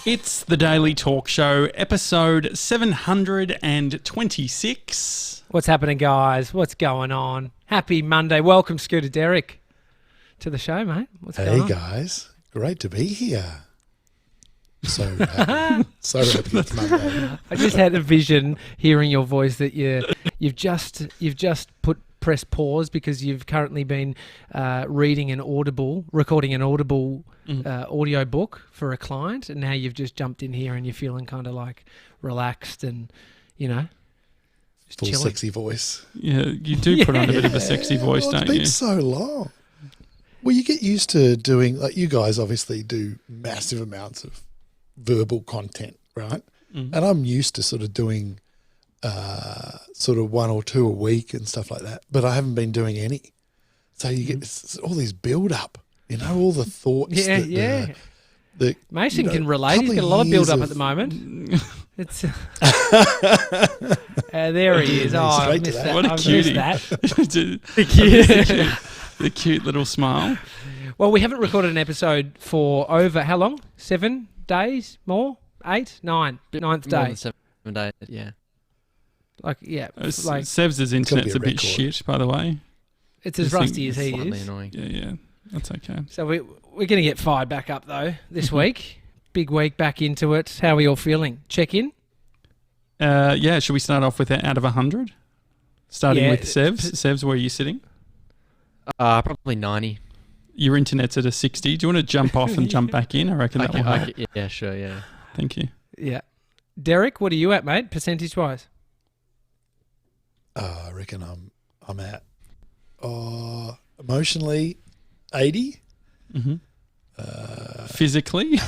It's the Daily Talk Show, episode 726. What's happening, guys? What's going on? Happy Monday. Welcome, Scooter Derek, to the show, mate. What's going on? Hey, guys. Great to be here. So happy. So happy it's Monday. I just had a vision hearing your voice that you've just press pause because you've currently been recording an audible audio book for a client, and now you've just jumped in here and you're feeling kind of like relaxed and, just Full chilling. sexy voice. Yeah, you do put on a bit of a sexy voice, Well, don't it's been you? so long. Well, you get used to doing, like you guys obviously do massive amounts of verbal content, right? Mm. And I'm used to sort of doing sort of one or two a week and stuff like that, but I haven't been doing any. So you get all these build up, all the thoughts. Yeah. Mason can relate. couple He's got a of lot of years build up of- at the moment. It's there he is. Oh, I Straight to missed that. that. What a I cutie. missed that. The cute little smile. Well, we haven't recorded an episode for over how long? 7 days? More? 8? 9? Ninth More day. than 7 days, yeah. Sev's internet's a bit record. shit, by the way. It's as I think rusty as he Slightly is. annoying. Yeah, that's okay. So we're going to get fired back up though this week. Big week back into it. How are we all feeling? Check in. Should we start off with out of 100? Starting Yeah. with Sevs. Sevs, where are you sitting? Probably 90. Your internet's at a 60. Do you want to jump off and jump back in? I reckon that will help. Yeah, sure, yeah. Thank you. Yeah. Derek, what are you at, mate? Percentage wise? I reckon I'm at emotionally 80. Mm-hmm. Physically?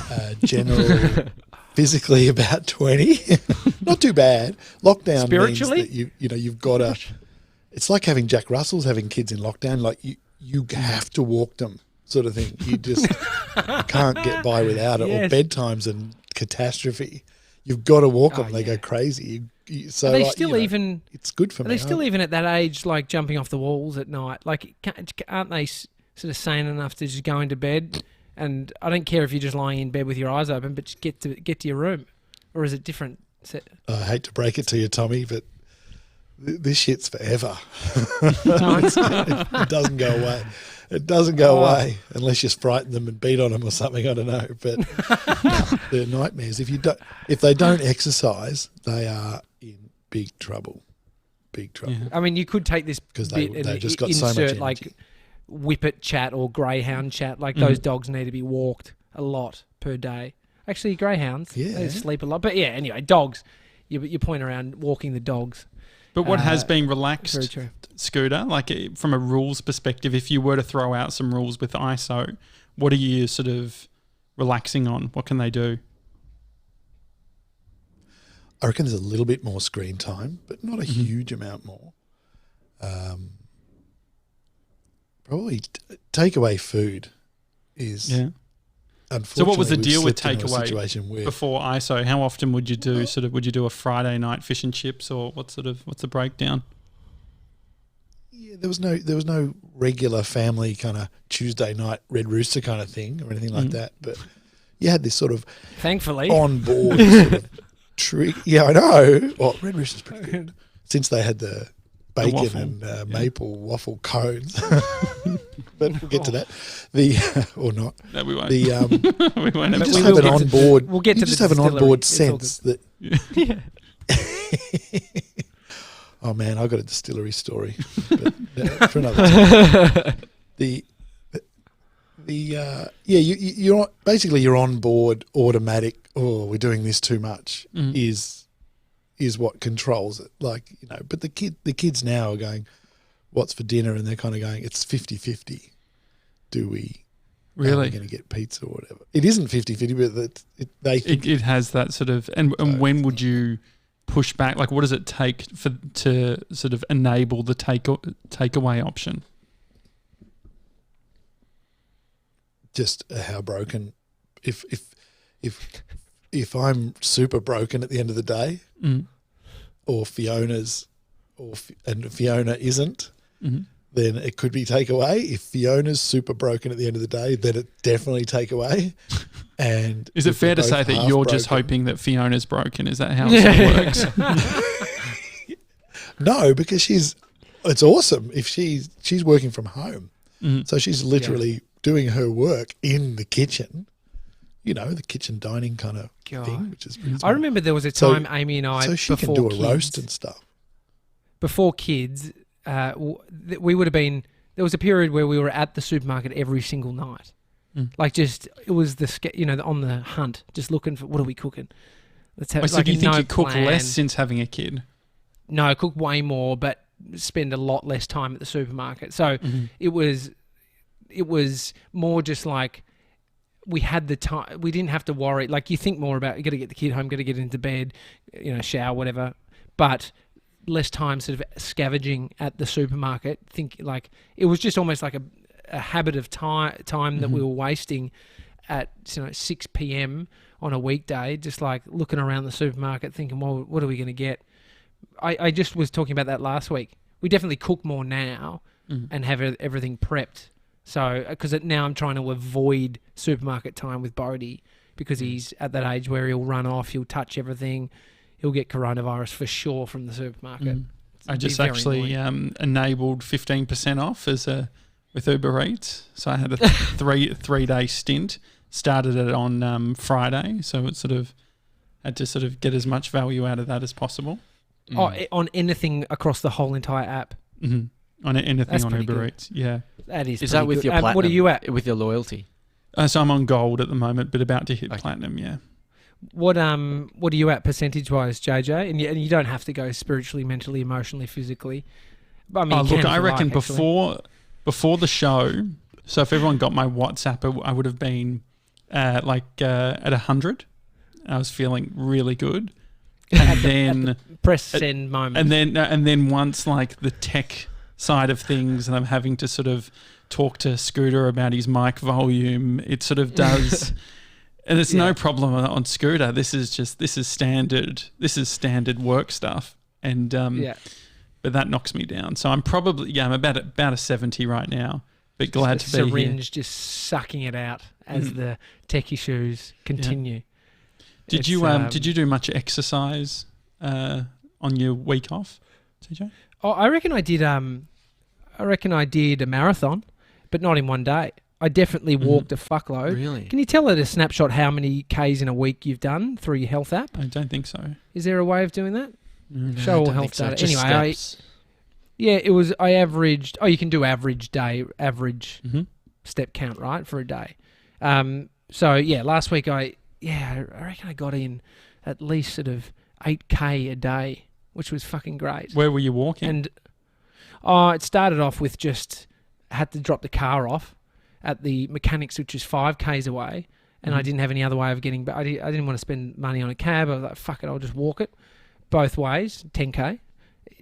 General physically about 20. Not too bad. Lockdown Spiritually? means that you've got to. It's like having Jack Russells having kids in lockdown. Like you have to walk them, sort of thing. You just can't get by without it. Yes. Or bedtimes and catastrophe. You've got to walk them. They yeah. go crazy. So Are they like, still even? It's good for Are me. they still even at that age, like jumping off the walls at night? Like, aren't they sort of sane enough to just go into bed? And I don't care if you're just lying in bed with your eyes open, but just get to your room, or is it different? I hate to break it to you, Tommy, but this shit's forever. It doesn't go away. It doesn't go away unless you frighten them and beat on them or something. I don't know, but they're nightmares. If they don't exercise, they are in big trouble. Big trouble. Yeah. I mean, you could take this 'Cause bit they've and just got so much insert energy. like whippet chat or greyhound chat. Like those dogs need to be walked a lot per day. Actually, greyhounds, Yeah. they sleep a lot. But yeah, anyway, dogs. You point around walking the dogs. But what has been Very relaxed, true. Scooter, like from a rules perspective, if you were to throw out some rules with ISO, what are you sort of relaxing on? What can they do? I reckon there's a little bit more screen time, but not a huge amount more. Probably takeaway food is unfortunately. So what was the we've deal with slipped into a takeaway situation where before ISO? How often would you do would you do a Friday night fish and chips, or what's the breakdown? Yeah, there was no regular family kind of Tuesday night Red Rooster kind of thing or anything like that. But you had this sort of Thankfully, on board sort of trick. Yeah, I know. Well, Red Rooster's pretty good since they had the bacon waffle. and maple waffle cones. But we'll get to that. Or not. No, we won't. The we won't you have just we have will an get to- onboard. we'll get you to just the have an distillery. onboard It's all sense that. Oh man, I got a distillery story, but for another time. You're basically you're on board automatic. Oh, we're doing this too much. Is what controls it. Like but the kids now are going, what's for dinner? And they're kind of going, it's 50-50. Do we? Really? Are we going to get pizza or whatever? It isn't 50-50, but they think It has that sort of, and when would you push back? Like, what does it take to sort of enable the takeaway option? just how broken. If I'm super broken at the end of the day, or Fiona's, and Fiona isn't, then it could be takeaway. If Fiona's super broken at the end of the day, then it definitely takeaway. And is it fair to say that you're just hoping that Fiona's broken? Is that how it sort of works? No, because it's awesome if she's working from home. So she's literally doing her work in the kitchen, the kitchen dining kind of thing, which is pretty I remember there was a time Amy and I, so she can do a roast and stuff. Before kids, we would have been, there was a period where we were at the supermarket every single night. Like it was on the hunt, just looking for, what are we cooking? Let's have, so do you think you cook less since having a kid? No, I cook way more, but spend a lot less time at the supermarket. So it was more just like we had the time. We didn't have to worry. Like you think more about, you got to get the kid home, got to get into bed, shower, whatever. But less time sort of scavenging at the supermarket. It was just almost like a habit of time that we were wasting at 6 p.m. on a weekday, just like looking around the supermarket thinking, well, what are we going to get? I just was talking about that last week. We definitely cook more now and have everything prepped. So, because now I'm trying to avoid supermarket time with Bodie because he's at that age where he'll run off, he'll touch everything, he'll get coronavirus for sure from the supermarket. I just actually enabled 15% off with Uber Eats. So I had a three-day stint. Started it on Friday, so it sort of had to get as much value out of that as possible. On anything across the whole entire app. On anything on Uber Eats, yeah. That is. Is that with your platinum? What are you at? With your loyalty? So I'm on gold at the moment, but about to hit platinum. Yeah. What are you at percentage-wise, JJ? And you don't have to go spiritually, mentally, emotionally, physically. I mean, look, I reckon before the show. So if everyone got my WhatsApp, I would have been at 100. I was feeling really good. And then press send moment. And then once the tech side of things, and I'm having to sort of talk to Scooter about his mic volume, it sort of does. And it's no problem on Scooter. This is standard. This is standard work stuff, and but that knocks me down. So I'm probably I'm about a 70 right now. But glad to be here. Syringe just sucking it out as the tech issues continue. Yeah. Did you do much exercise on your week off, TJ? Oh, I reckon I did. I reckon I did a marathon, but not in one day. I definitely walked a fuckload. Really? Can you tell at a snapshot how many Ks in a week you've done through your health app? I don't think so. Is there a way of doing that? No, Show all health data. Just anyway, steps. it was. I averaged. Oh, you can do average step count, right, for a day. So last week I reckon I got in at least sort of 8K a day, which was fucking great. Where were you walking? And it started off with just had to drop the car off at the mechanics, which is 5Ks away, and I didn't have any other way of getting back. I didn't want to spend money on a cab. I was like, fuck it, I'll just walk it both ways, 10K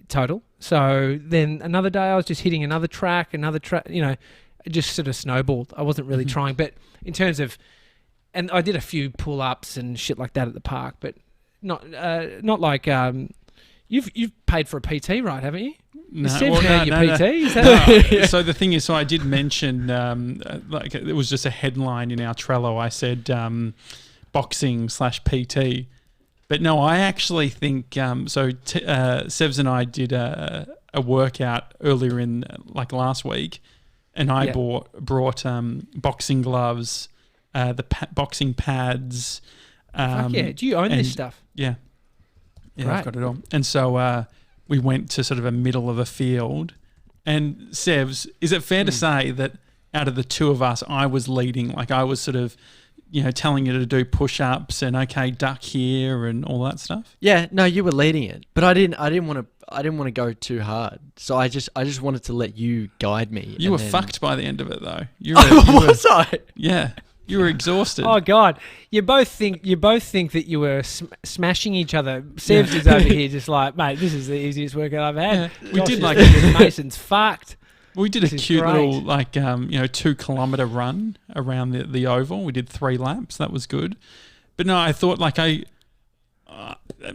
total. So then another day I was just hitting another track, it just sort of snowballed. I wasn't really trying, but in terms of, and I did a few pull-ups and shit like that at the park, but not like you've paid for a PT, right? Haven't you? No, your PT. Is that no. So the thing is, I did mention it was just a headline in our Trello. I said boxing/PT, but no, I actually think Sevs and I did a workout earlier in last week, and I brought boxing gloves. The boxing pads. Fuck yeah. Do you own this stuff? Yeah. Yeah, right. I've got it all. And so we went to sort of a middle of a field. And Sevs, is it fair to say that out of the two of us, I was leading? I was sort of, telling you to do push-ups and duck here and all that stuff? Yeah, no, you were leading it, but I didn't want to go too hard. So I just wanted to let you guide me. You were fucked by the end of it, though. Was I? Yeah. You were exhausted. Oh God! You both think that you were smashing each other. Sevs is over here just like, mate, this is the easiest workout I've had. Yeah. We did Mason's fucked. We did a cute little 2 kilometre run around the oval. We did 3 laps. That was good. But no, I thought I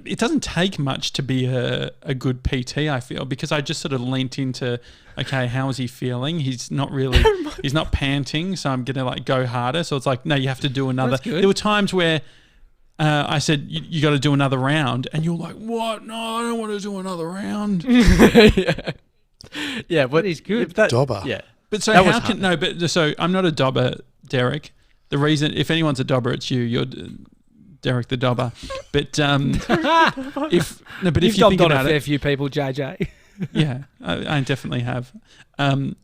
it doesn't take much to be a good PT, I feel, because I just sort of leant into, okay, how is he feeling? He's not really, he's not panting, so I'm going to like go harder. So it's like, no, you have to do another. There were times where I said, you got to do another round, and you're like, what? No, I don't want to do another round. Yeah, but he's good. Dobber. Yeah. But so so I'm not a dobber, Derek. The reason, if anyone's a dobber, it's you. You're Derek the dobber. But if You've you think on about a fair few people, JJ. yeah, I definitely have. No,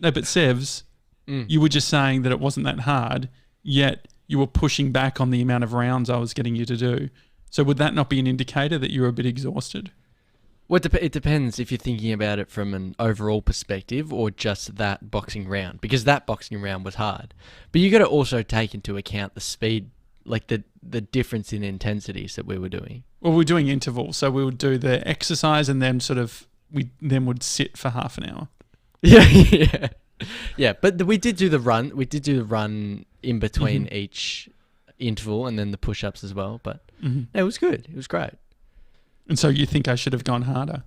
but Sevs, you were just saying that it wasn't that hard, yet you were pushing back on the amount of rounds I was getting you to do. So would that not be an indicator that you were a bit exhausted? Well, it depends if you're thinking about it from an overall perspective or just that boxing round, because that boxing round was hard. But you got to also take into account the speed, like the difference in intensities that we were doing. Well, we were doing intervals, so we would do the exercise and then we would sit for half an hour. Yeah. Yeah, but we did do the run. We did do the run in between each interval and then the push-ups as well. But it was good. It was great. And so you think I should have gone harder?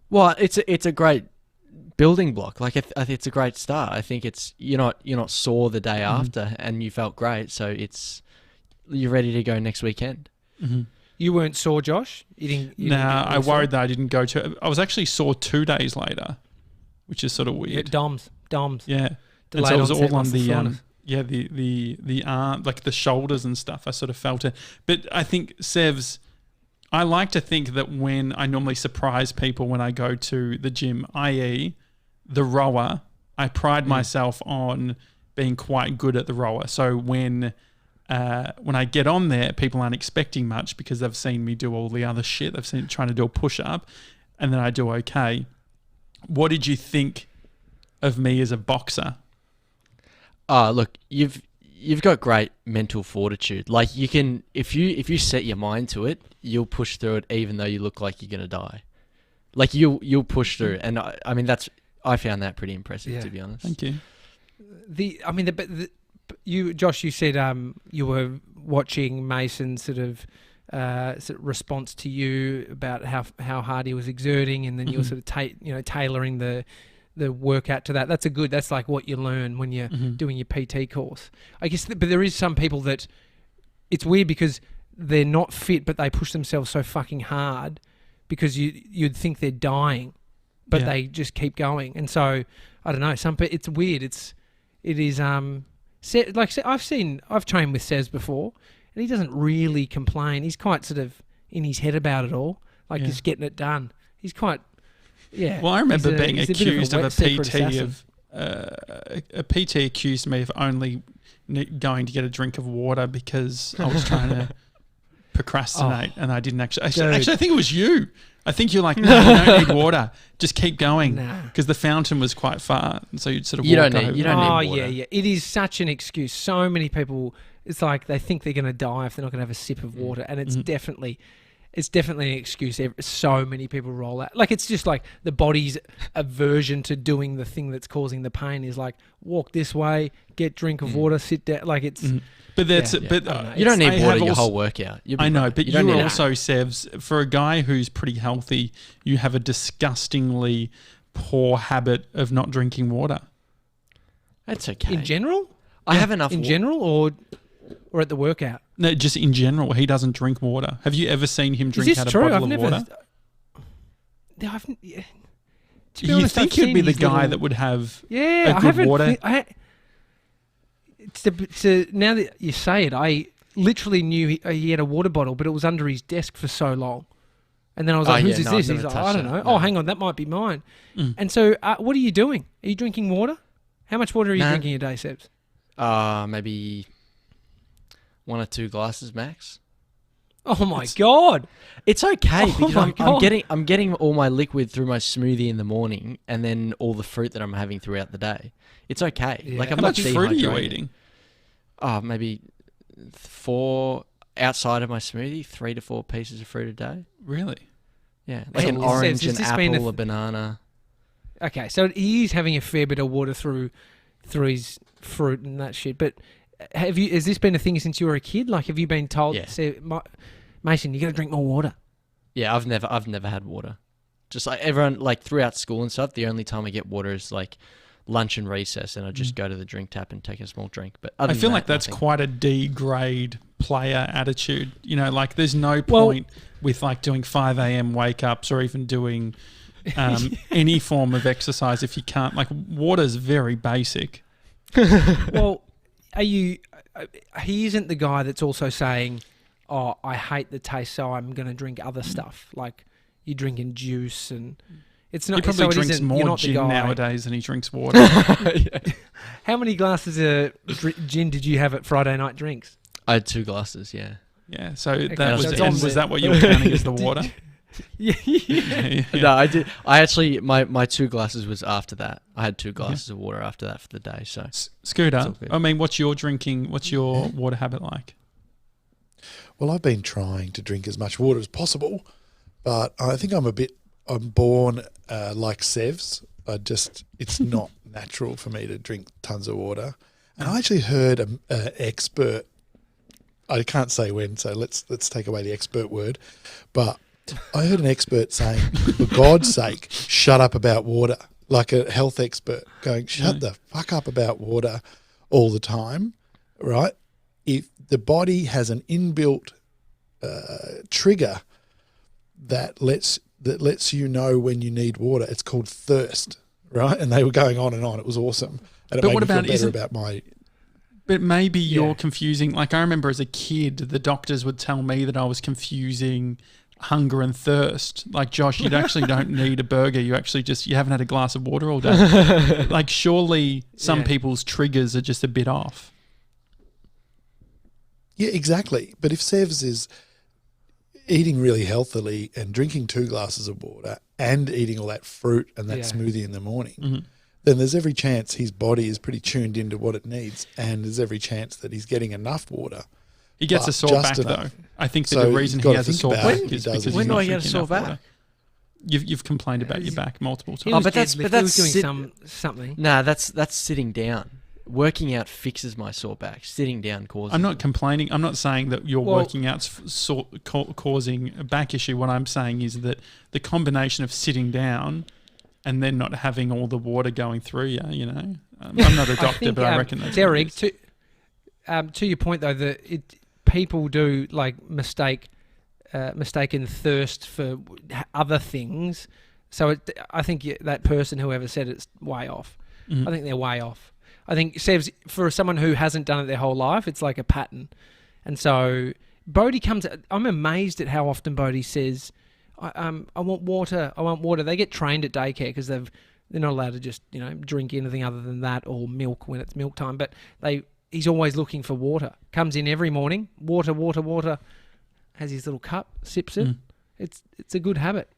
Well, it's a great building block. Like it's a great start. I think you're not sore the day after, and you felt great. So you're ready to go next weekend. Mm-hmm. You weren't sore, Josh? I worried that I didn't go to. I was actually sore 2 days later, which is sort of weird. DOMS. Yeah. And so it was all on the arm, like the shoulders and stuff. I sort of felt it. But I think, Sevs, I like to think that when I normally surprise people when I go to the gym, i.e. the rower, I pride myself on being quite good at the rower. So when I get on there, people aren't expecting much because they've seen me do all the other shit. They've seen trying to do a push-up, and then I do okay. What did you think of me as a boxer? Look, you've got great mental fortitude. Like you can, if you set your mind to it, you'll push through it, even though you look like you're gonna die. Like you'll push through, and I mean I found that pretty impressive, to be honest. Thank you. You, Josh, you said you were watching Mason's sort of response to you about how hard he was exerting, and then you were sort of tailoring the workout to that. That's like what you learn when you're doing your PT course. I guess, but there is some people that it's weird because they're not fit, but they push themselves so fucking hard because you'd think they're dying, but they just keep going. And so I don't know. It's weird. It is. Like I've trained with Sez before, and he doesn't really complain. He's quite sort of in his head about it all, like just getting it done. He's quite. Yeah. Well, I remember being accused of a PT accused me of only going to get a drink of water because I was trying to procrastinate and I didn't actually. Actually, I think it was you. I think you're like, no, you don't need water. Just keep going because the fountain was quite far, and so you'd sort of walk over. You don't need water. Yeah. It is such an excuse. So many people, it's like they think they're going to die if they're not going to have a sip of water, and it's definitely an excuse. So many people roll out. Like, it's just like the body's aversion to doing the thing that's causing the pain is like, walk this way, get drink of water, sit down. Like, it's... But that's you don't need water your whole workout. I know, but you also, Sevs, for a guy who's pretty healthy, you have a disgustingly poor habit of not drinking water. That's okay. In general? I have enough in general or at the workout? No, just in general. He doesn't drink water. Have you ever seen him drink out a bottle of water? You think he'd be the guy that would have a good water? Now that you say it, I literally knew he had a water bottle, but it was under his desk for so long. And then I was like, whose is this? He's like, I don't know. No. Oh, hang on, that might be mine. And so what are you doing? Are you drinking water? How much water are you drinking a day, Sebs? Maybe 1 or 2 glasses max. Oh my God. It's okay because I'm getting all my liquid through my smoothie in the morning and then all the fruit that I'm having throughout the day. It's okay. Yeah. Like, I'm How not much fruit are you eating? Maybe 4 outside of my smoothie, 3 to 4 pieces of fruit a day. Really? Yeah. Like an orange, an apple, a banana. Okay, so he's having a fair bit of water through his fruit and that shit. But has this been a thing since you were a kid? Like, have you been told? Yeah. Mason, you got to drink more water. Yeah, I've never had water. Just like everyone, like throughout school and stuff, the only time I get water is like lunch and recess, and I just go to the drink tap and take a small drink. But I feel like that's quite a D grade player attitude. You know, like there's no point with like doing 5 a.m. wake ups or even doing any form of exercise if you can't. Like water's very basic. Well, he isn't the guy that's also saying, "Oh, I hate the taste, so I'm going to drink other stuff." Like you're drinking juice, and it's not. He probably so drinks more gin nowadays than he drinks water. How many glasses of gin did you have at Friday night drinks? I had 2 glasses. Yeah. Yeah. So that so was. it's And on was the- that what you were counting as the water? Yeah. No, I did. I actually my 2 glasses was after that. I had 2 glasses of water after that for the day. So Scooter, all good. I mean, what's your water habit like? Well, I've been trying to drink as much water as possible, but I think I'm born like Sevs. It's not natural for me to drink tons of water. And I actually heard an expert, I can't say when, so let's take away the expert word, but I heard an expert saying, for God's sake, shut up about water, like a health expert going, shut the fuck up about water all the time, right? If the body has an inbuilt trigger that lets you know when you need water, it's called thirst, right? And they were going on and on. It was awesome. And it But made what me feel about- better about my... But maybe you're confusing. Like I remember as a kid, the doctors would tell me that I was confusing hunger and thirst. Like Josh, you actually don't need a burger. You haven't had a glass of water all day. Like surely some people's triggers are just a bit off. Yeah, exactly. But if Sevs is eating really healthily and drinking 2 glasses of water and eating all that fruit and that smoothie in the morning, then there's every chance his body is pretty tuned into what it needs, and there's every chance that he's getting enough water. He gets But a sore just back enough. though. I think that So the you've reason he gotta has a think sore about back it. is He does because it. he's When do not I get a drinking sore enough back? water. You've complained about your back multiple He times. was but that's- deadlift. but He was that's doing something. Nah, that's sitting down. Working out fixes my sore back. Sitting down causes. I'm not complaining. I'm not saying that your Well- working out's causing a back issue. What I'm saying is that the combination of sitting down and then not having all the water going through you, you know. I'm not a doctor, but I reckon that's what it Derek, is. to your point though, that people do like mistaken thirst for other things. So I think that person, whoever said it's way off. I think they're way off. I think Sevs, for someone who hasn't done it their whole life, it's like a pattern. And so Bodie I'm amazed at how often Bodie says, I want water, I want water. They get trained at daycare because they're not allowed to just, drink anything other than that or milk when it's milk time. But he's always looking for water. Comes in every morning, water, has his little cup, sips it. It's a good habit.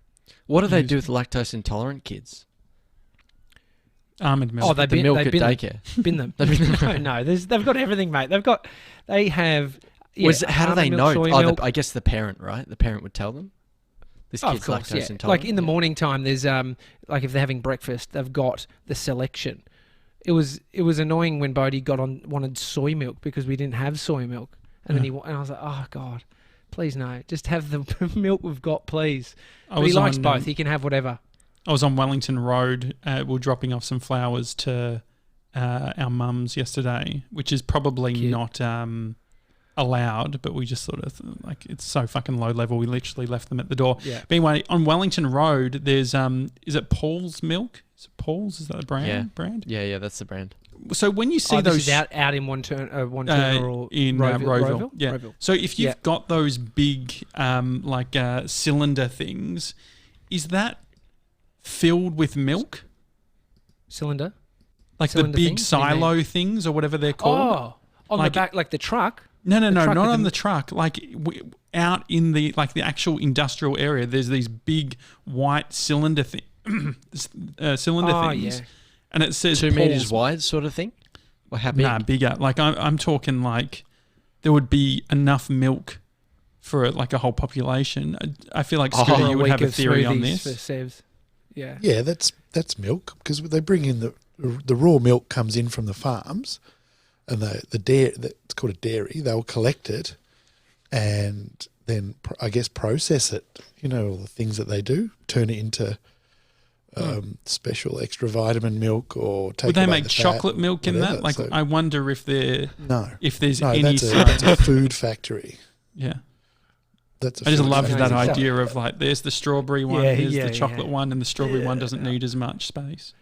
What do they do with lactose intolerant kids? Almond milk. Oh, they The bin, milk they at bin them. daycare. Bin them. They bin them. No, they've got everything, mate. They have. How do they almond know? milk, soy Oh, milk. I guess the parent, right? The parent would tell them. This Oh, kid's of course, lactose yeah. intolerant. Like in the morning time, there's like if they're having breakfast, they've got the selection. It was annoying when Bodie wanted soy milk because we didn't have soy milk, and then and I was like, oh God, please no, just have the milk we've got, please. But he likes both. He can have whatever. I was on Wellington Road. We were dropping off some flowers to our mums yesterday, which is probably not allowed, but we just sort of like it's so fucking low level. We literally left them at the door. Yeah. But anyway, on Wellington Road, there's is it Paul's Milk? Is it Paul's? Is that the brand? Yeah. Brand. Yeah, that's the brand. So when you see This those is out in one turn or in Rowville. Yeah. Rowville. So if you've got those big cylinder things, is that filled with milk? Cylinder. Like Cylinder the big things? What do you mean? silo things or whatever they're called? Oh, on Like- the back, like the truck. No, The not truck with on the- the truck. Like out in the actual industrial area, there's these big white cylinder things, Yeah. and it says 2 meters Paul's. wide, sort of thing. Well, how big? Nah, bigger. Like I'm talking like there would be enough milk for like a whole population. I feel like Scooter, For you would week have a of theory on smoothies this. for Sevs. Yeah. Yeah, that's milk because they bring in the raw milk comes in from the farms, and the dairy, it's called a dairy. They'll collect it, and then I guess process it. You know, all the things that they do, turn it into special extra vitamin milk, or take. Would they away make the fat, chocolate milk in whatever. that? Like, So- I wonder if there's no, any. that's a food factory. Yeah. That's a I just food love factory. that factory. idea of like, there's the strawberry one, Yeah, there's yeah, the chocolate yeah. one, and the strawberry one doesn't need as much space.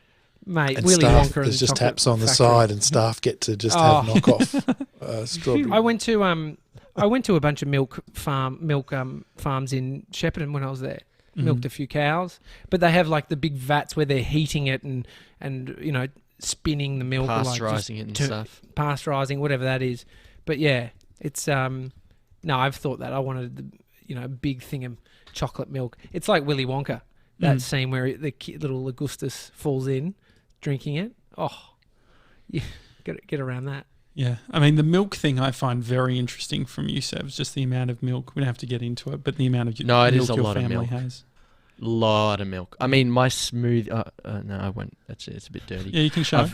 Mate, And Willy staff, Wonka and there's the just chocolate taps on the factory. side, and staff get to just Oh. have knockoff strawberry. I went to a bunch of milk farms in Shepparton when I was there. Milked a few cows, but they have like the big vats where they're heating it and you know, spinning the milk, or like just Pasteurising it and stuff. pasteurizing, whatever that is. But yeah, it's no, I've thought that I wanted the, you know, big thing of chocolate milk. It's like Willy Wonka, that scene where the little Augustus falls in, drinking it. Oh, yeah, get around that. Yeah, I mean, the milk thing I find very interesting from you, Sebs, just the amount of milk. We don't have to get into it, but the amount of No, it milk is a your lot of family milk. has. Lot of milk. I mean, my smoothie. No, I won't. It's a bit dirty. Yeah, you can show.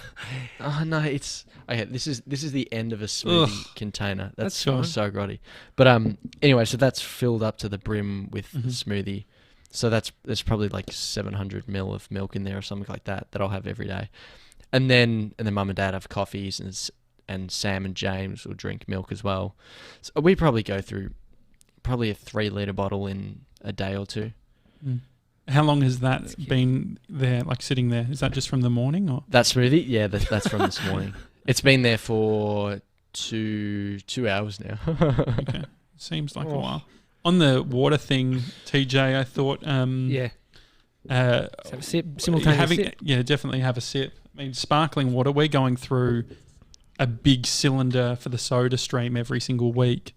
Oh no, it's okay. This is the end of a smoothie container. That's fine. so grotty. But anyway, so that's filled up to the brim with the smoothie. So there's probably like 700 ml of milk in there or something like that I'll have every day. And then mum and dad have coffees, and Sam and James will drink milk as well. So we probably go through probably a 3-litre bottle in a day or two. How long has that been there, like sitting there? Is that just from the morning, or? That smoothie? Yeah, that's from this morning. It's been there for two hours now. Okay, seems like a while. On the water thing, TJ, I thought, Yeah. Let's have a sip, simultaneous sip. Yeah, definitely have a sip. I mean, sparkling water. We're going through a big cylinder for the soda stream every single week.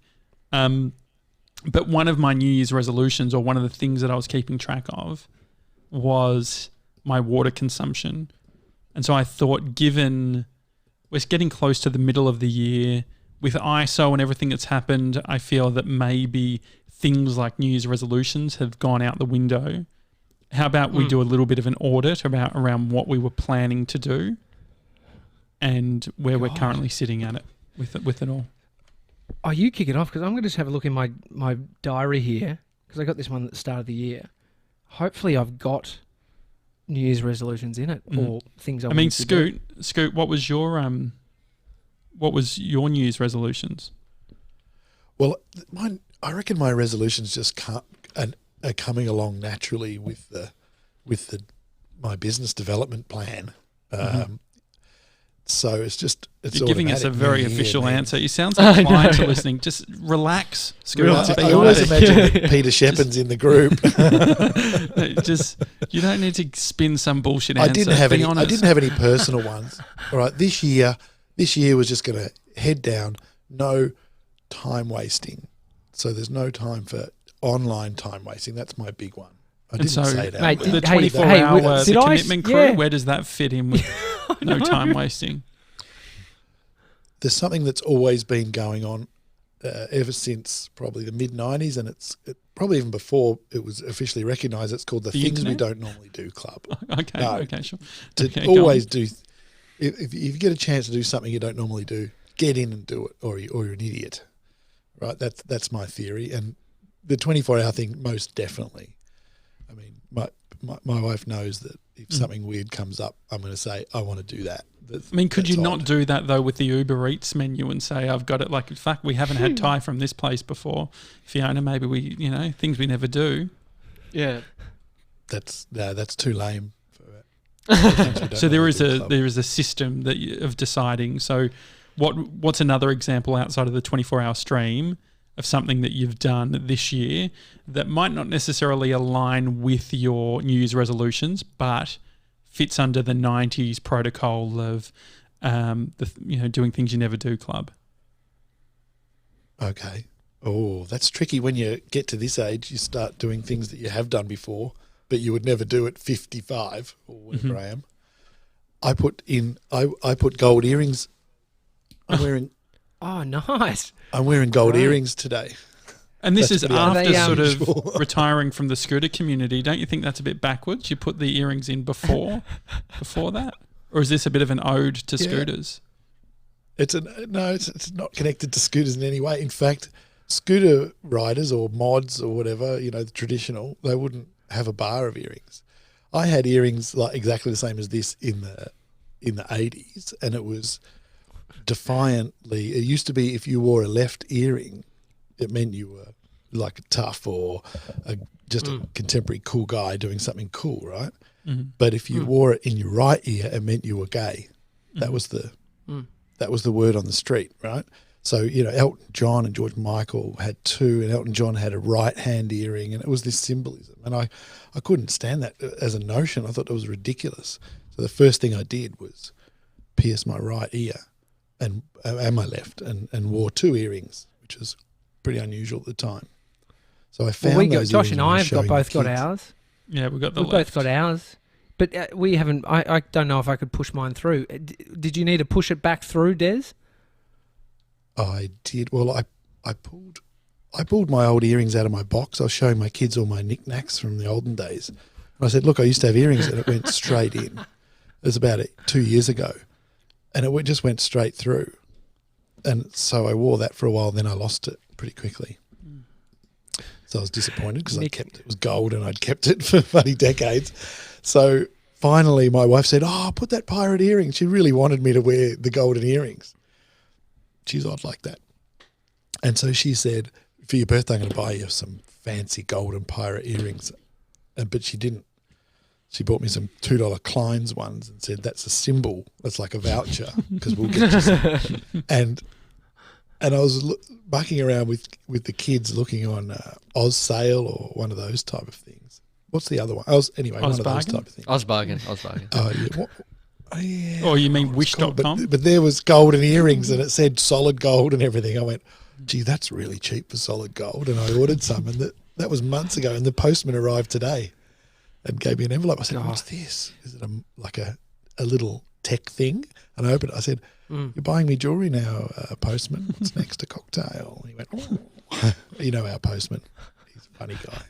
But one of my New Year's resolutions, or one of the things that I was keeping track of, was my water consumption. And so I thought, given we're getting close to the middle of the year, with ISO and everything that's happened, I feel that maybe things like New Year's resolutions have gone out the window. How about we do a little bit of an audit around what we were planning to do and where we're currently sitting at it with it all. Oh, you kick it off, because I'm going to just have a look in my diary here, because I got this one at the start of the year. Hopefully I've got New Year's resolutions in it, or things I mean, wanted to do. Scoot, what was your New Year's resolutions? Well, I reckon my resolutions just are coming along naturally with my business development plan. So it's You're giving us a automatic. very New year, official man. answer. You sound like clients are listening. Just relax, Scoot. I always imagine Peter Shepard's in the group. Just you don't need to spin some bullshit I answer. didn't have Be any. honest. I didn't have any personal ones. All right, this year was just going to head down. No time wasting. So there's no time for online time wasting. That's my big one. I didn't say that. Mate, The hey, 24-hour did the I- commitment crew. yeah. Where does that fit in with no time wasting? There's something that's always been going on ever since probably the mid-90s, and it probably even before it was officially recognised. It's called the Things We Internet? Don't Normally Do Club. Okay, No. okay, sure. To Okay, go always on. do, if you get a chance to do something you don't normally do, get in and do it, or you're an idiot, right? That's my theory, and the 24-hour thing most definitely. I mean, my wife knows that if something weird comes up, I'm going to say I want to do that. I mean, could you That's not odd. do that though with the Uber Eats menu and say I've got it? Like, fuck, we haven't had Thai from this place before. Fiona, maybe we, things we never do. Yeah. That's too lame. For things we don't So there normally is do club. a system of deciding. So what's another example outside of the 24-hour stream of something that you've done this year that might not necessarily align with your New Year's resolutions, but fits under the 90s protocol of doing things you never do club? Okay. Oh, that's tricky. When you get to this age, you start doing things that you have done before, but you would never do at 55 or whatever I am. I put gold earrings. Oh, nice. I'm wearing gold Right. earrings today. And this That's is pretty after unusual. sort of retiring from the scooter community. Don't you think that's a bit backwards? You put the earrings in before that? Or is this a bit of an ode to Yeah. scooters? It's not connected to scooters in any way. In fact, scooter riders or mods or whatever, you know, the traditional, they wouldn't have a bar of earrings. I had earrings like exactly the same as this in the 80s, and it was defiantly. It used to be if you wore a left earring, it meant you were like a tough or just a contemporary cool guy doing something cool, right? Mm-hmm. But if you wore it in your right ear, it meant you were gay. That was the word on the street, right? So, you know, Elton John and George Michael had two, and Elton John had a right-hand earring, and it was this symbolism. And I couldn't stand that as a notion. I thought it was ridiculous. So the first thing I did was pierce my right ear and my left and wore two earrings, which was pretty unusual at the time. So I found those Josh earrings and when I was have showing both the got kids. ours. Yeah, we We've both got ours. But we haven't. I don't know if I could push mine through. Did you need to push it back through, Des? I did. Well, I pulled my old earrings out of my box. I was showing my kids all my knickknacks from the olden days. And I said, look, I used to have earrings, and it went straight in. It was about 2 years ago, and it just went straight through. And so I wore that for a while, then I lost it pretty quickly. So I was disappointed because it was gold and I'd kept it for bloody decades. So finally my wife said, oh, put that pirate earring. She really wanted me to wear the golden earrings. She's odd like that. And so she said, for your birthday, I'm going to buy you some fancy golden pirate earrings. But she didn't. She bought me some $2 Klein's ones and said, that's a symbol. That's like a voucher because we'll get you some. And I was bucking around with the kids looking on Oz Sale or one of those type of things. What's the other one? One of those type of things. Ozbargain. Oh, yeah. Yeah. Oh, you mean wish.com? But there was golden earrings and it said solid gold and everything. I went, gee, that's really cheap for solid gold. And I ordered some, and that was months ago, and the postman arrived today and gave me an envelope. I said, what's this? Is it like a little tech thing? And I opened it. I said, you're buying me jewellery now, postman. What's next? A cocktail. And he went, oh. You know our postman. He's a funny guy.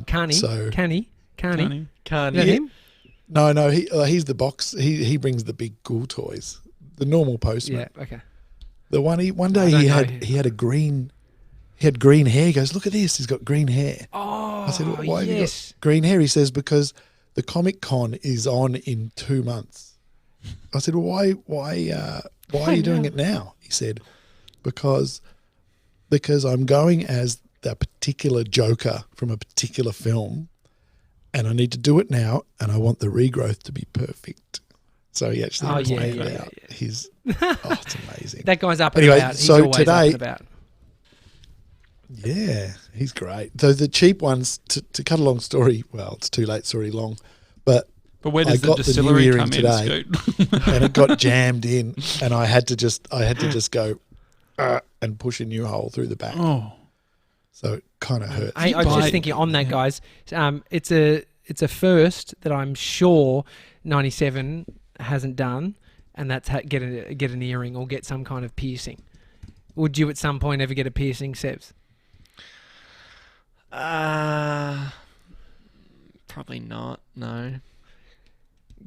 Canny. Can't Is that him? No, he's the box. He brings the big cool toys. The normal postman. Yeah, okay. The one day he had green hair. He goes, look at this. He's got green hair. Oh, I said, well, why have you yes. got green hair? He says, because the Comic Con is on in 2 months. I said, well, why are you doing it now? He said, because I'm going as the particular Joker from a particular film, and I need to do it now, and I want the regrowth to be perfect. So he actually planned out his. Oh, it's amazing. That guy's up and Anyway, about. He's so always today- up and about. Yeah, he's great. So the cheap ones, to cut a long story, well, it's too late, it's already long, but where I does the got the new distillery earring come today, in, Scoot? and it got jammed in, and I had to just go and push a new hole through the back. Oh, So it kind of hurts. I was just thinking on that, guys. It's a first that I'm sure 97 hasn't done, and that's get an earring or get some kind of piercing. Would you at some point ever get a piercing, Sebs? Probably not. No.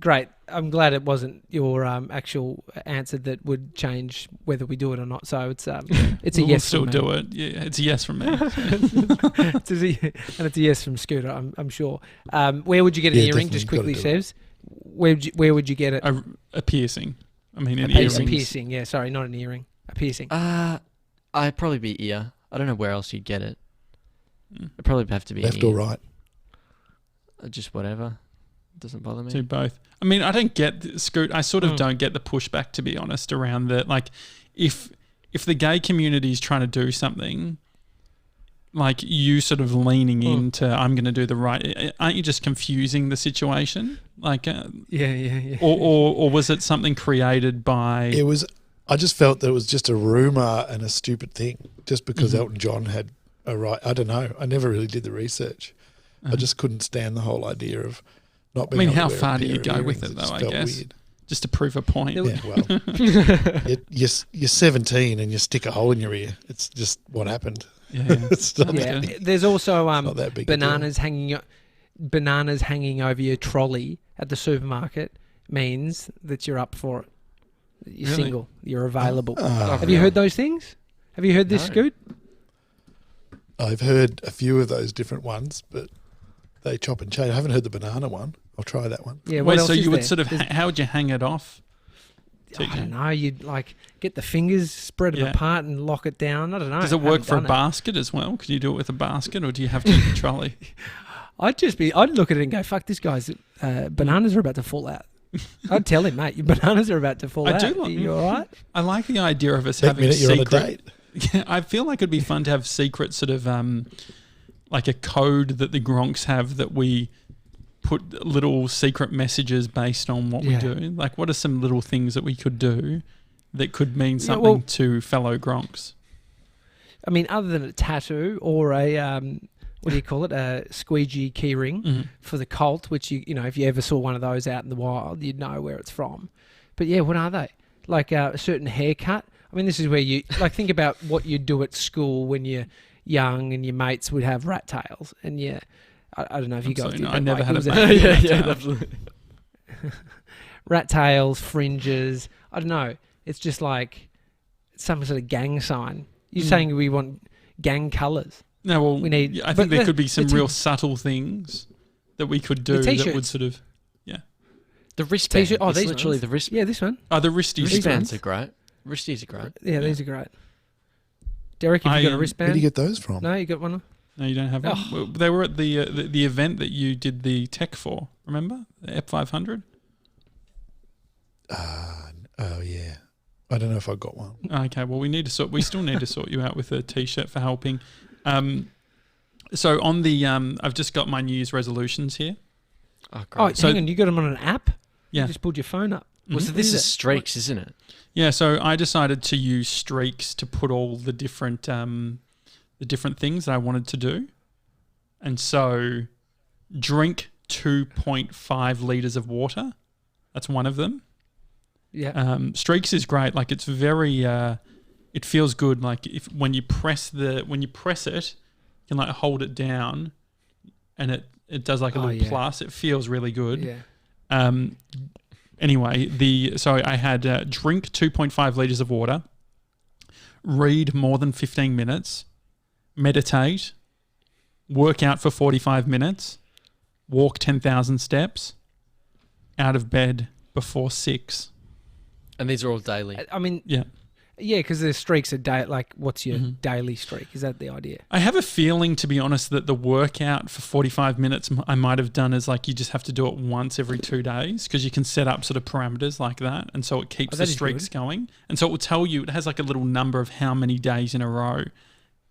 Great. I'm glad it wasn't your actual answer that would change whether we do it or not. So it's a we'll yes. still from me. do it. Yeah, it's a yes from me. And it's a yes from Scooter. I'm sure. Where would you get an earring? definitely. Just quickly, Gotta do Sebs. Where would you get it? A piercing. I mean, an A earring. piercing. Yeah, sorry, not an earring. A piercing. I'd probably be ear. I don't know where else you'd get it. It'd probably have to be Left an ear. or right? Just whatever. Doesn't bother me. Do both. I mean, I don't get Scoot. I sort of don't get the pushback, to be honest, around that. Like, if the gay community is trying to do something, like you sort of leaning into, I'm going to do the right. Aren't you just confusing the situation? Like, Yeah. Or was it something created by? It was. I just felt that it was just a rumor and a stupid thing, just because Elton John had a right. I don't know. I never really did the research. I just couldn't stand the whole idea of not being. I mean, able to how wear a far do pair you of go with earrings. it, though? just I felt guess weird. just to prove a point. Yeah, well, you're 17 and you stick a hole in your ear. It's just what happened. Yeah. It's not Yeah. that- There's also not that big a deal. bananas hanging over your trolley at the supermarket means that you're up for it. You're Really? single. You're available. Oh, Have you heard those things? Have you heard this, No. Scoot? I've heard a few of those different ones, but they chop and change. I haven't heard the banana one. I'll try that one. Yeah. What Wait, else so is you would there? sort of, how would you hang it off? I don't know. You'd like get the fingers, spread them Yeah. apart, and lock it down. I don't know. Does it I work haven't for a done it. basket as well? Can you do it with a basket, or do you have to use a trolley? I'd look at it and go, "Fuck, this guy's bananas are about to fall out." I'd tell him, mate, your bananas are about to fall I out. do like- You all right? I like the idea of us That having minute you're on a secret. date. Yeah, I feel like it'd be fun to have secret sort of like a code that the Gronks have that we put little secret messages based on what Yeah. we do. Like, what are some little things that we could do that could mean Yeah, something well- to fellow Gronks? I mean, other than a tattoo or a what do you call it, a squeegee key ring Mhm. for the Colt, which you know, if you ever saw one of those out in the wild, you'd know where it's from. But yeah, what are they? Like a certain haircut. I mean, this is where you like think about what you do at school when you're young and your mates would have rat tails, and yeah, I don't know if you guys Absolutely did. not. I but, never like, had it was a mate with a rat tail. definitely. rat tails, fringes. I don't know. It's just like some sort of gang sign. You're Mm. saying we want gang colours. No, well, We need- I but think there the- could be some the real t- subtle things that we could do The that would T-shirts. sort of. The wristband. T-shirt- oh, It's these literally ones? the wristband. Yeah, this one. Oh, the wristies. Wristbands are great. Wristies are great. Yeah, these are great. Derek, have you got a I- Where wristband? do you get those from? No, you got one? No, you don't have one. Oh. Well, they were at the event that you did the tech for. Remember the EP 500? Oh yeah. I don't know if I got one. Okay, well we still need to sort you out with a t-shirt for helping. So on the I've just got my New Year's resolutions here. Oh, great. Oh, So- hang on. You got them on an app? Yeah. You just pulled your phone up. Well, so Mhm. this Is is it? streaks, isn't it? Yeah, so I decided to use streaks to put all the different things that I wanted to do. And so drink 2.5 liters of water. That's one of them. Yeah. Streaks is great. Like it's very it feels good. Like when you press it, you can like hold it down and it does like a Oh, little yeah. plus. It feels really good. Yeah. Anyway, so I had drink 2.5 liters of water, read more than 15 minutes, meditate, work out for 45 minutes, walk 10,000 steps, out of bed before 6. And these are all daily. I mean, Yeah. yeah, because the streaks are like, what's your Mhm. daily streak? Is that the idea? I have a feeling, to be honest, that the workout for 45 minutes I might have done is like you just have to do it once every 2 days because you can set up sort of parameters like that. And so it keeps Oh, the that is streaks good. going. And so it will tell you, it has like a little number of how many days in a row.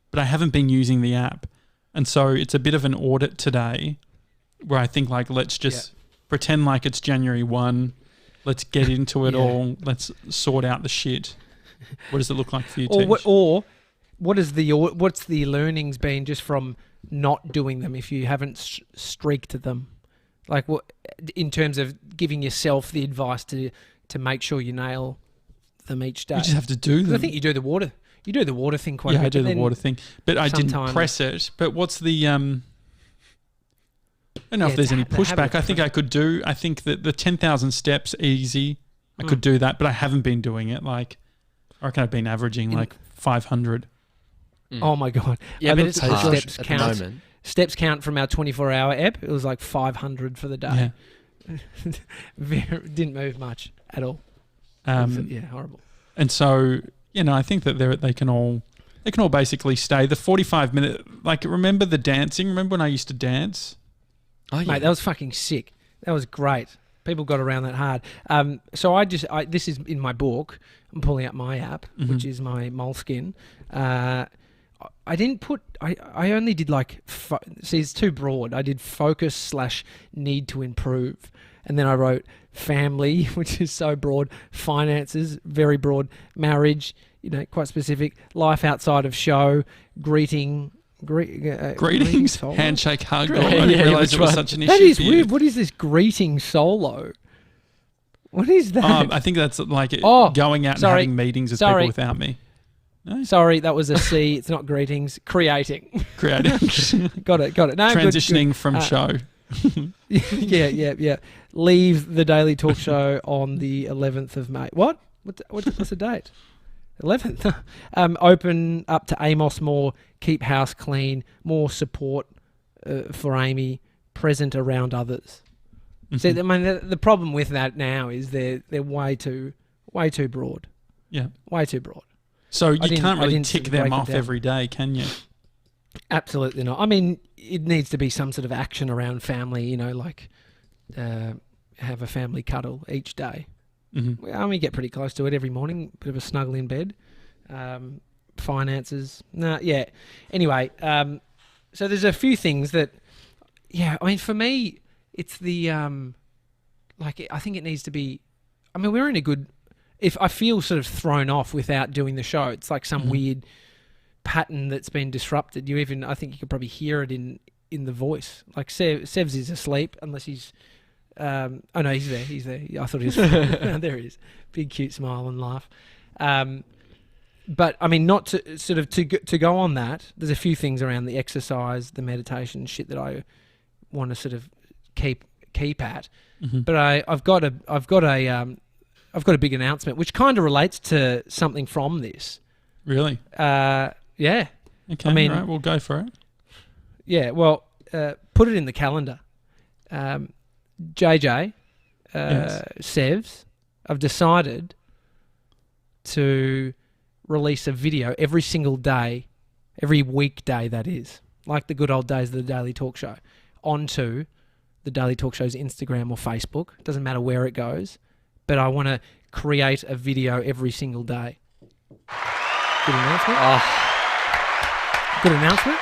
But I haven't been using the app. And so it's a bit of an audit today where I think like let's just pretend like it's January 1. Let's get into it Yeah. all. Let's sort out the shit. What does it look like for you, Tish? What's the learnings been just from not doing them if you haven't streaked them? Like what in terms of giving yourself the advice to make sure you nail them each day? You just have to do 'Cause them. I think you do the water. You do the water thing quite a Yeah, bit. I do but the then water thing, but I didn't sometimes- press it. But what's the I don't know Yeah, if there's any the habit pushback. I of think I could do. I think that the 10,000 steps easy. I Mm. could do that, but I haven't been doing it. Like I reckon I've been averaging In- like 500. Mm. Oh my god! Yeah, I but looked it's at the hard steps at count. the moment. Steps count from our 24-hour app. It was like 500 for the day. Didn't move much at all. Yeah. Yeah, horrible. And so I think that they can all basically stay the 45-minute. Like remember the dancing? Remember when I used to dance? Oh, yeah. Mate, that was fucking sick. That was great. People got around that hard. So this is in my book. I'm pulling up my app, which is my Moleskine. I didn't put. I only did like. See, it's too broad. I did focus / need to improve, and then I wrote family, which is so broad. Finances, very broad. Marriage, quite specific. Life outside of show. Greetings, solo. handshake, hug. Yeah, I didn't yeah, realize which it was one? such an issue. That is for you. weird. What is this greeting solo? What is that? I think that's like Oh, going out sorry. and having meetings with Sorry. people without me. No? Sorry, that was a C. It's not greetings. Creating. Creating. Got it. No, good, Transitioning from show. good. Yeah. Leave the Daily Talk Show on the 11th of May. What? What's the date? 11th. Open up to Amos more, keep house clean, more support for Amy, present around others. So, I mean, the problem with that now is they're way too broad. Yeah. Way too broad. So you can't really tick them off every day, can you? Absolutely not. I mean, it needs to be some sort of action around family, you know, like have a family cuddle each day. Mm-hmm. We only get pretty close to it every morning, bit of a snuggle in bed. Finances. Yeah. Anyway, so there's a few things that, yeah, I mean, for me, it's the, I think it needs to be, I mean, we're in a good, if I feel sort of thrown off without doing the show, it's like some weird pattern that's been disrupted. I think you could probably hear it in the voice. Like Sevs is asleep unless he's, oh no, he's there. I thought he was, there he is. Big cute smile and laugh. But I mean, not to sort of to go on that. There's a few things around the exercise, the meditation shit that I want to sort of keep at. Mm-hmm. But I've got a big announcement which kind of relates to something from this. Really? Yeah. Okay. I mean, right, we'll go for it. Yeah. Well, put it in the calendar. JJ, Yes. Sevs, I've decided to release a video every single day, every weekday that is, like the good old days of the Daily Talk Show, onto the Daily Talk Show's Instagram or Facebook. It doesn't matter where it goes, but I want to create a video every single day. Good announcement. Good announcement.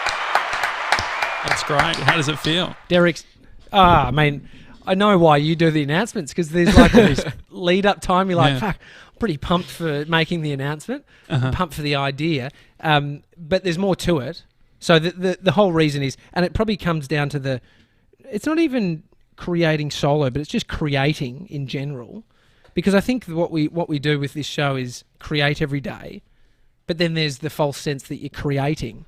That's great. How does it feel? Derek's... I mean, I know why you do the announcements, because there's like this lead-up time. You're like, fuck, I'm pretty pumped for making the announcement, pumped for the idea. But there's more to it. So the whole reason is, and it probably comes down to it's not even creating solo, but it's just creating in general. Because I think what we do with this show is create every day, but then there's the false sense that you're creating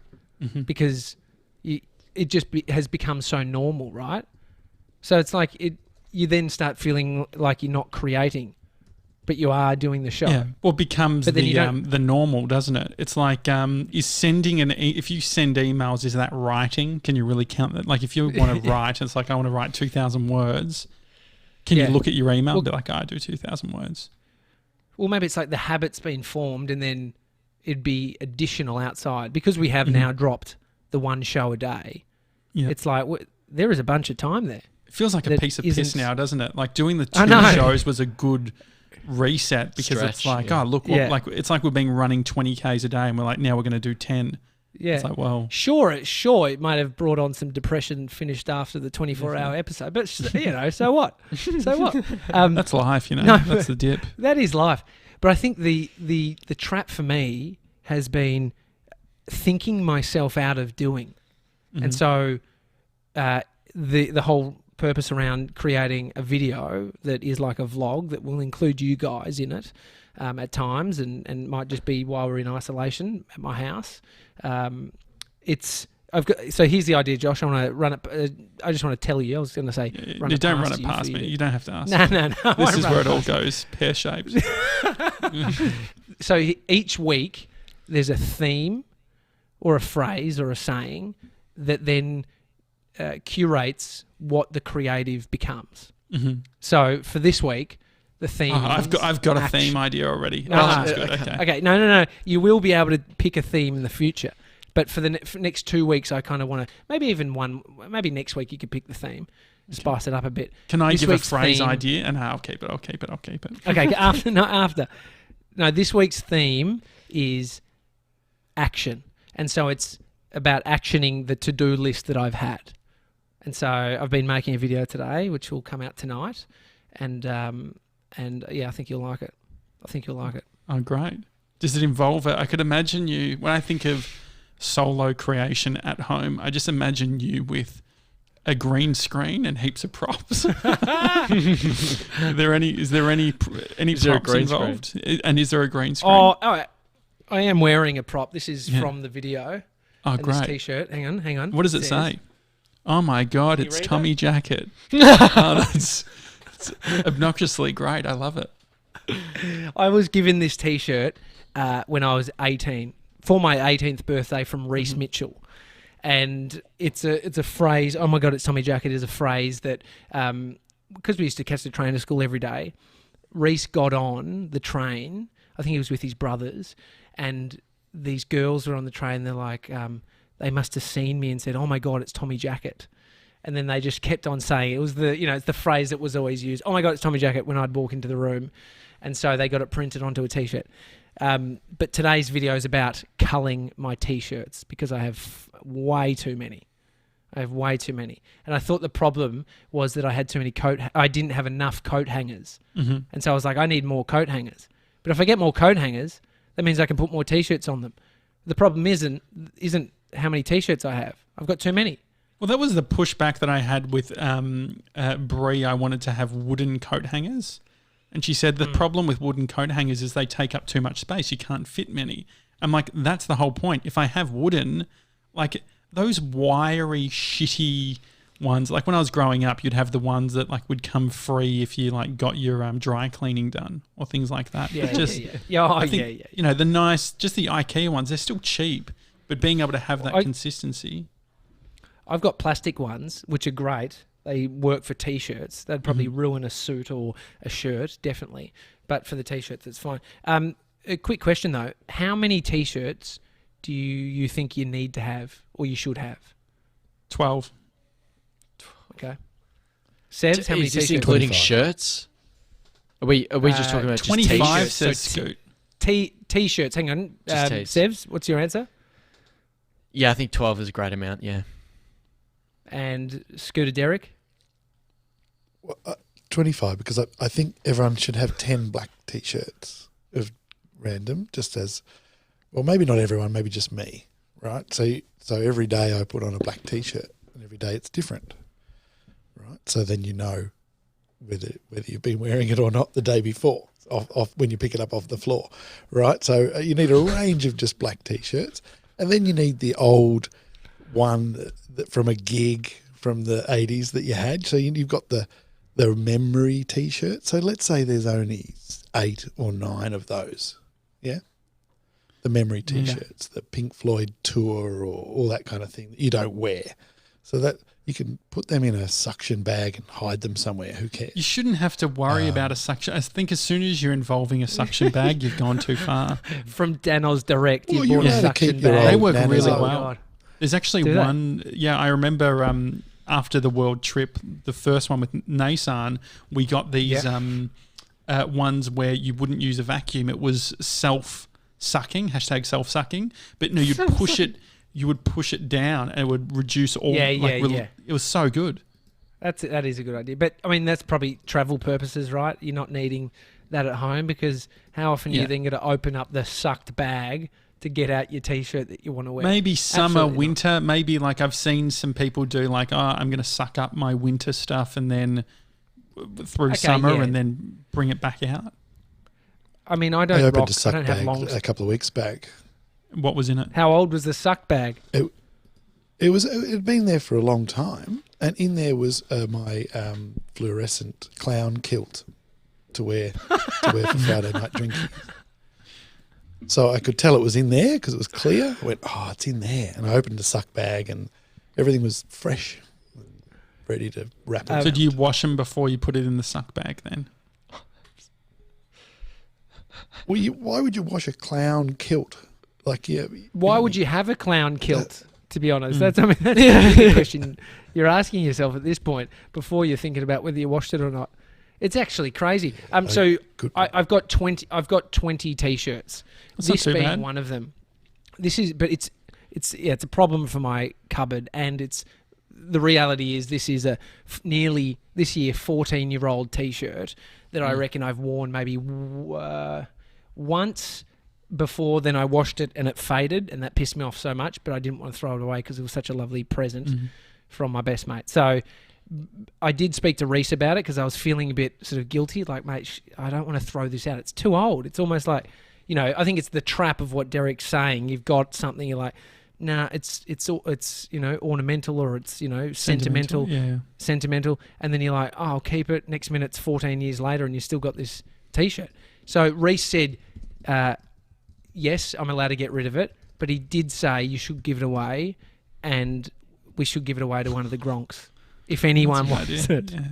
because it just has become so normal, right? So it's like you then start feeling like you're not creating, but you are doing the show. Yeah, well, it becomes the normal, doesn't it? It's like is sending if you send emails, is that writing? Can you really count that? Like if you want to write, it's like I want to write 2,000 words. Can you look at your email and be like, I do 2,000 words? Well, maybe it's like the habit's been formed and then it'd be additional outside. Because we have now dropped the one show a day, it's like there is a bunch of time there. It feels like a piece of piss now, doesn't it? Like doing the 2 shows was a good reset because it's like, look, like it's like we've been running 20Ks a day and we're like, now we're going to do 10. Yeah. It's like, well... Sure, it might have brought on some depression finished after the 24-hour episode, but, so what? So what? That's life, that's the dip. That is life. But I think the trap for me has been thinking myself out of doing. And so the whole purpose around creating a video that is like a vlog that will include you guys in it at times and might just be while we're in isolation at my house. So here's the idea, Josh. I want to run it. I just want to tell you. I was going to say, don't run it past me. You don't have to ask. No. This is where it all goes, pear-shaped. So each week there's a theme or a phrase or a saying that then curates what the creative becomes. So for this week, the theme. I've got a theme idea already. That's good. Okay. No. You will be able to pick a theme in the future, but for the next 2 weeks, I kind of want to maybe next week you could pick the theme, spice it up a bit. Can I give a phrase idea? And I'll keep it. Okay. After. No, this week's theme is action, and so it's about actioning the to-do list that I've had. And so I've been making a video today, which will come out tonight, and yeah, I think you'll like it. Oh, great. Does it involve it? I could imagine you, when I think of solo creation at home, I just imagine you with a green screen and heaps of props. Is there any props involved? And is there a green screen? Oh, I am wearing a prop. This is from the video. Oh, and great. This T-shirt. Hang on. What does it say? Oh my God, it's Tommy Jackett. That's obnoxiously great. I love it. I was given this T-shirt when I was 18 for my 18th birthday from Reese Mitchell. And it's a phrase. Oh my God, it's Tommy Jackett is a phrase that because we used to catch the train to school every day. Reese got on the train. I think he was with his brothers, and these girls were on the train. They're like, they must have seen me and said, "Oh my God, it's Tommy Jackett." And then they just kept on saying it was it's the phrase that was always used. "Oh my God, it's Tommy Jackett" when I'd walk into the room, and so they got it printed onto a T-shirt. But today's video is about culling my T-shirts because I have way too many. And I thought the problem was that I had too many I didn't have enough coat hangers. And so I was like, I need more coat hangers. But if I get more coat hangers, that means I can put more T-shirts on them. The problem isn't how many T-shirts I have. I've got too many. Well, that was the pushback that I had with Bree. I wanted to have wooden coat hangers. And she said the problem with wooden coat hangers is they take up too much space. You can't fit many. I'm like, that's the whole point. If I have wooden, like those wiry, shitty ones, like when I was growing up, you'd have the ones that like would come free if you like got your dry cleaning done or things like that. Yeah, I think, you know, the nice, just the IKEA ones, they're still cheap, but being able to have that consistency. I've got plastic ones, which are great. They work for T-shirts. They'd probably ruin a suit or a shirt, definitely. But for the T-shirts, it's fine. A quick question, though. How many T-shirts do you think you need to have or you should have? 12. Okay. Sebs, how many Is this T-shirts? including 25. shirts? Are we just talking about just 25 T-shirts? says So Scoot. T-shirts. Hang on. Just Ts. Sebs, what's your answer? Yeah, I think 12 is a great amount, yeah. And Scooter Derek? Well, 25, because I think everyone should have 10 black T-shirts of random, just as, well, maybe not everyone, maybe just me, right? So every day I put on a black T-shirt, and every day it's different, right? So then you know whether you've been wearing it or not the day before, off when you pick it up off the floor, right? So you need a range of just black T-shirts, and then you need the old one from a gig from the 80s that you had. So you've got the memory T-shirt. So let's say there's only 8 or 9 of those. Yeah. The memory T-shirts, the Pink Floyd tour or all that kind of thing that you don't wear. So that you can put them in a suction bag and hide them somewhere. Who cares? You shouldn't have to worry about a suction. I think as soon as you're involving a suction bag, you've gone too far. From Danos Direct, Well, you you bought know a to suction keep your bag. old They work nanas really on. well. God. There's actually Do they? one. Yeah, I remember after the world trip, the first one with Nasan, we got these ones where you wouldn't use a vacuum. It was self-sucking, #self-sucking. But no, you would push it down and it would reduce all. It was so good. That is a good idea. But, I mean, that's probably travel purposes, right? You're not needing that at home because how often are you then going to open up the sucked bag to get out your T-shirt that you want to wear? Maybe summer, Absolutely winter. Maybe like I've seen some people do like, I'm going to suck up my winter stuff and then through summer and then bring it back out. I mean, I I don't opened rock. a I suck don't have bag long. a couple of weeks back. What was in it? How old was the suck bag? It had been there for a long time, and in there was my fluorescent clown kilt to wear for Friday night drinking. So I could tell it was in there because it was clear. I went, it's in there, and I opened the suck bag, and everything was fresh, ready to wrap it. So do you wash them before you put it in the suck bag then? Well, why would you wash a clown kilt? Why would you have a clown kilt? To be honest, that's the question you're asking yourself at this point before you're thinking about whether you washed it or not. It's actually crazy. So I've got 20. I've got 20 T-shirts. That's this not too being bad. one of them. It's a problem for my cupboard, and the reality is this is nearly this year 14-year-old T-shirt that I reckon I've worn maybe once before. Then I washed it and it faded, and that pissed me off so much. But I didn't want to throw it away because it was such a lovely present from my best mate. So I did speak to Reese about it because I was feeling a bit sort of guilty. Like, mate, I don't want to throw this out. It's too old. It's almost like, I think it's the trap of what Derek's saying. You've got something, you're like, nah, it's ornamental or it's sentimental, and then you're like, I'll keep it. Next minute, it's 14 years later, and you still got this T-shirt. So Reese said, yes, I'm allowed to get rid of it, but he did say you should give it away, and we should give it away to one of the Gronks if anyone wants it. Yeah.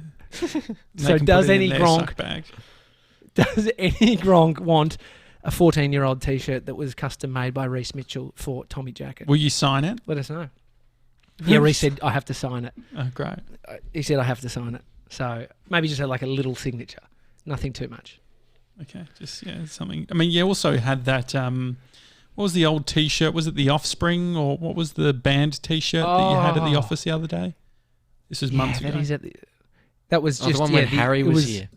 So does any Gronk want a 14-year-old T-shirt that was custom made by Reece Mitchell for Tommy Jackett? Will you sign it? Let us know. Yeah, Reece said I have to sign it. Oh, great. He said I have to sign it. So maybe just like a little signature. Nothing too much. Okay, just something. I mean, you also had that. What was the old T-shirt? Was it the Offspring, or what was the band T-shirt that you had at the office the other day? This was months ago. That was just the one when Harry was here.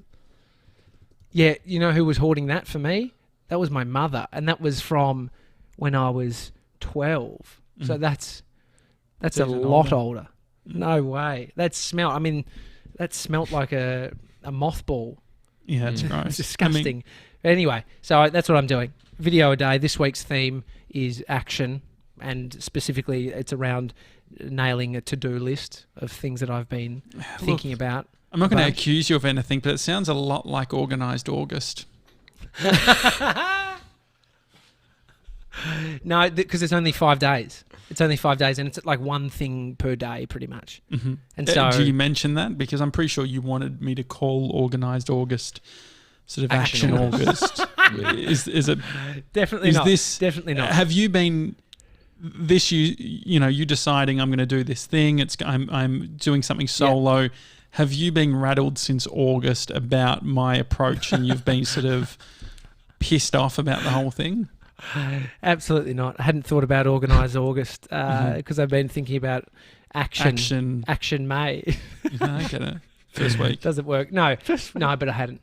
Yeah, you know who was hoarding that for me? That was my mother, and that was from when I was 12. So that's a lot older. No way. That smelt like a mothball. Yeah, it's gross. It's disgusting. Anyway, so that's what I'm doing. Video a day. This week's theme is action, and specifically it's around nailing a to-do list of things that I've been thinking about. I'm not going to accuse you of anything, but it sounds a lot like Organised August. No, because it's only 5 days. It's only 5 days, and it's like one thing per day, pretty much. Mm-hmm. And so, do you mention that? Because I'm pretty sure you wanted me to call Organised August sort of Action August. Is it definitely not? Definitely not. Have you been this? You deciding I'm going to do this thing. I'm doing something solo. Yeah. Have you been rattled since August about my approach, and you've been sort of pissed off about the whole thing? Absolutely not. I hadn't thought about Organised August because I've been thinking about Action May. I get it. First week. Doesn't work. No, but I hadn't.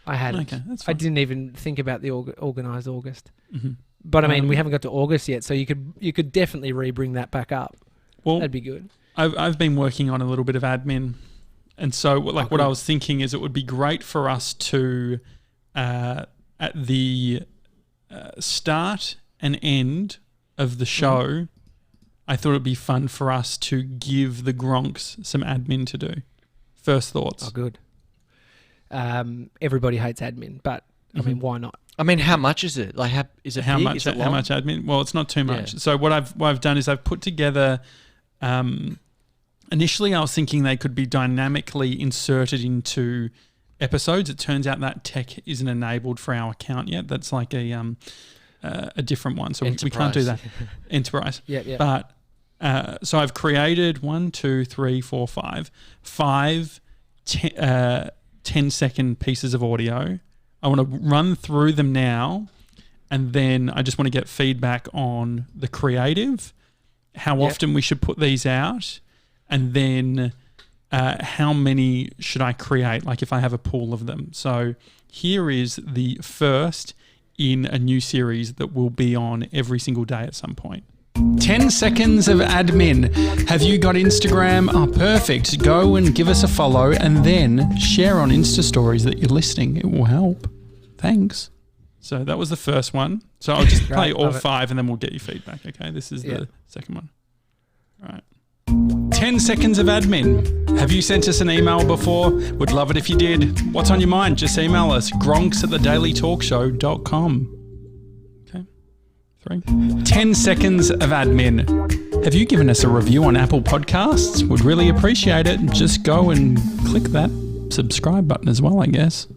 Okay, that's fine. I didn't even think about the Organised August. Mm-hmm. But I mean, we haven't got to August yet, so you could definitely re-bring that back up. Well, that'd be good. I've been working on a little bit of admin. And so, what I was thinking is it would be great for us to, at the start and end of the show, I thought it would be fun for us to give the Gronks some admin to do. First thoughts. Oh, good. Everybody hates admin, but I mean, why not? I mean, how much is it? Like, is it how big? much? Is it how much admin? Well, it's not too much. Yeah. So what I've done is I've put together. Initially, I was thinking they could be dynamically inserted into episodes. It turns out that tech isn't enabled for our account yet. That's like a different one, so we can't do that. Enterprise. Yeah. But so I've created 5 10-second pieces of audio. I want to run through them now, and then I just want to get feedback on the creative, how often we should put these out, and then how many should I create, like if I have a pool of them. So here is the first in a new series that will be on every single day at some point. 10 seconds of admin. Have you got Instagram? Oh, perfect. Go and give us a follow and then share on Insta stories that you're listening. It will help. Thanks. So that was the first one. So I'll just play all 5 and then we'll get your feedback. Okay, this is the second one. All right. 10 seconds of admin. Have you sent us an email before? Would love it if you did. What's on your mind? Just email us, gronks@thedailytalkshow.com. Okay. 3. 10 seconds of admin. Have you given us a review on Apple Podcasts? Would really appreciate it. Just go and click that subscribe button as well, I guess.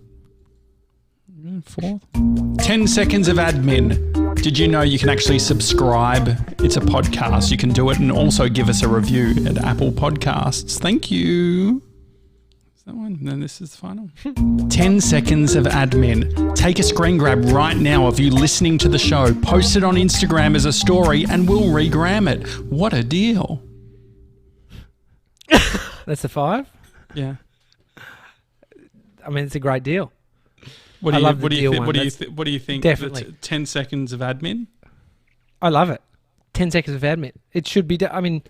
4. 10 seconds of admin. Did you know you can actually subscribe? It's a podcast. You can do it and also give us a review at Apple Podcasts. Thank you. Is that one? And then this is the final. 10 seconds of admin. Take a screen grab right now of you listening to the show. Post it on Instagram as a story and we'll regram it. What a deal. That's the 5? Yeah. I mean, it's a great deal. What do you think? Definitely. 10 seconds of admin? I love it. 10 seconds of admin. It should be, I mean,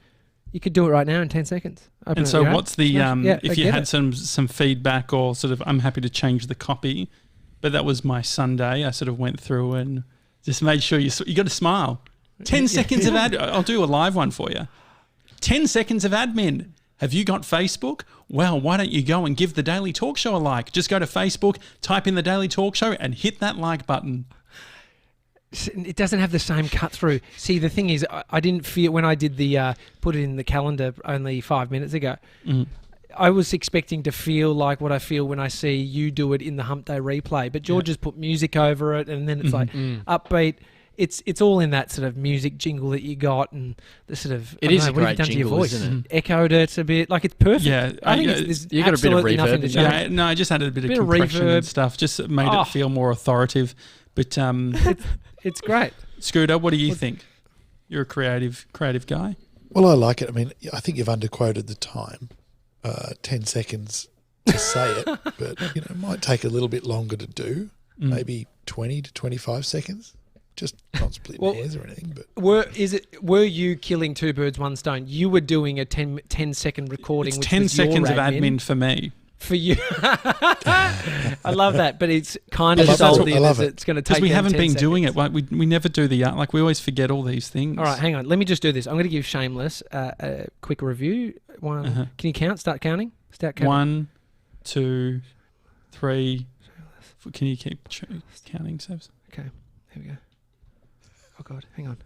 you could do it right now in 10 seconds. And so what's the, if you had some feedback or sort of, I'm happy to change the copy, but that was my Sunday. I sort of went through and just made sure you got to smile. 10 seconds of admin. I'll do a live one for you. 10 seconds of admin. Have you got Facebook? Well, why don't you go and give The Daily Talk Show a like? Just go to Facebook, type in The Daily Talk Show and hit that like button. it doesn't have the same cut through. See, the thing is, I didn't feel when I did the put it in the calendar only 5 minutes ago. I was expecting to feel like what I feel when I see you do it in the Hump Day replay, but George has put music over it, and then it's like upbeat. It's all in that sort of music jingle that you got, and the sort of It is a great jingle, isn't it? Echoed it a bit, like it's perfect. Yeah, I think there's you got a bit of absolutely nothing to reverb. show. Yeah, no, I just added a bit of compression reverb. and stuff, just made it feel more authoritative. But It's great. Scooter, what do you think? You're a creative guy. Well, I like it. I mean, I think you've underquoted the time. 10 seconds to say it, but it might take a little bit longer to do. Maybe 20 to 25 seconds. Just not splitting hairs or anything. But were you killing two birds, one stone? You were doing a 10-second recording. It's which 10 was seconds your of admin for me. For you. I love that, but it's kind of I sold in love as it. it's going to take Because we them haven't 10 been seconds. doing it. Like we never do the art. Like we always forget all these things. All right, hang on. Let me just do this. I'm going to give Shameless a quick review. One. Can you count? Start counting. 1, 2, 3. Can you keep counting, Sebs? Okay, here we go. Oh God, hang on.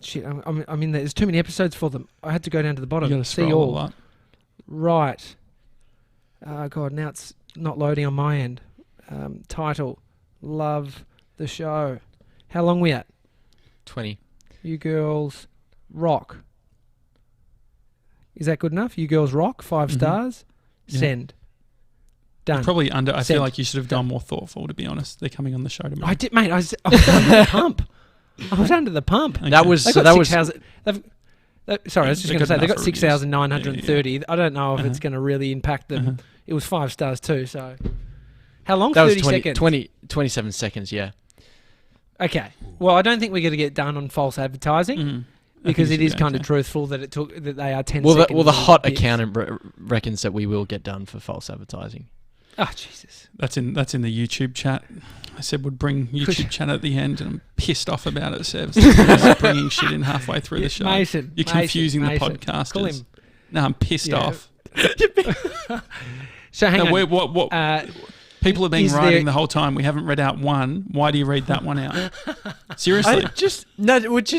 Shit, I'm in there. There's too many episodes for them. I had to go down to the bottom. You got to See scroll all. a lot. Right. Oh God, now it's not loading on my end. Title: Love the show. How long we at? 20. You girls rock. Is that good enough? You girls rock. 5 stars. Yeah. Send. Done. Probably under. I Send. feel like you should have gone more thoughtful. To be honest, they're coming on the show tomorrow. I did, mate. I was under the pump. I was under the pump. Okay. That was They've so. got That was 6,000. Sorry, I was just They've going to say got they've got enough 6,930. I don't know if it's going to really impact them. It was 5 stars too. So, how long? that was 30 20, seconds. 27 seconds. Yeah. Okay. Well, I don't think we're going to get done on false advertising because it is kind of truthful that they are 10 seconds. Well, the hot bits. accountant reckons that we will get done for false advertising. Oh Jesus! That's in the YouTube chat. I said would bring YouTube chat at the end, and I'm pissed off about it, Sebs. Just bringing shit in halfway through the show. Mason, You're confusing the Mason. podcasters. Call him. No, I'm pissed off. So hang on. What? People have been is writing there- the whole time. We haven't read out one. Why do you read that one out? Seriously. Just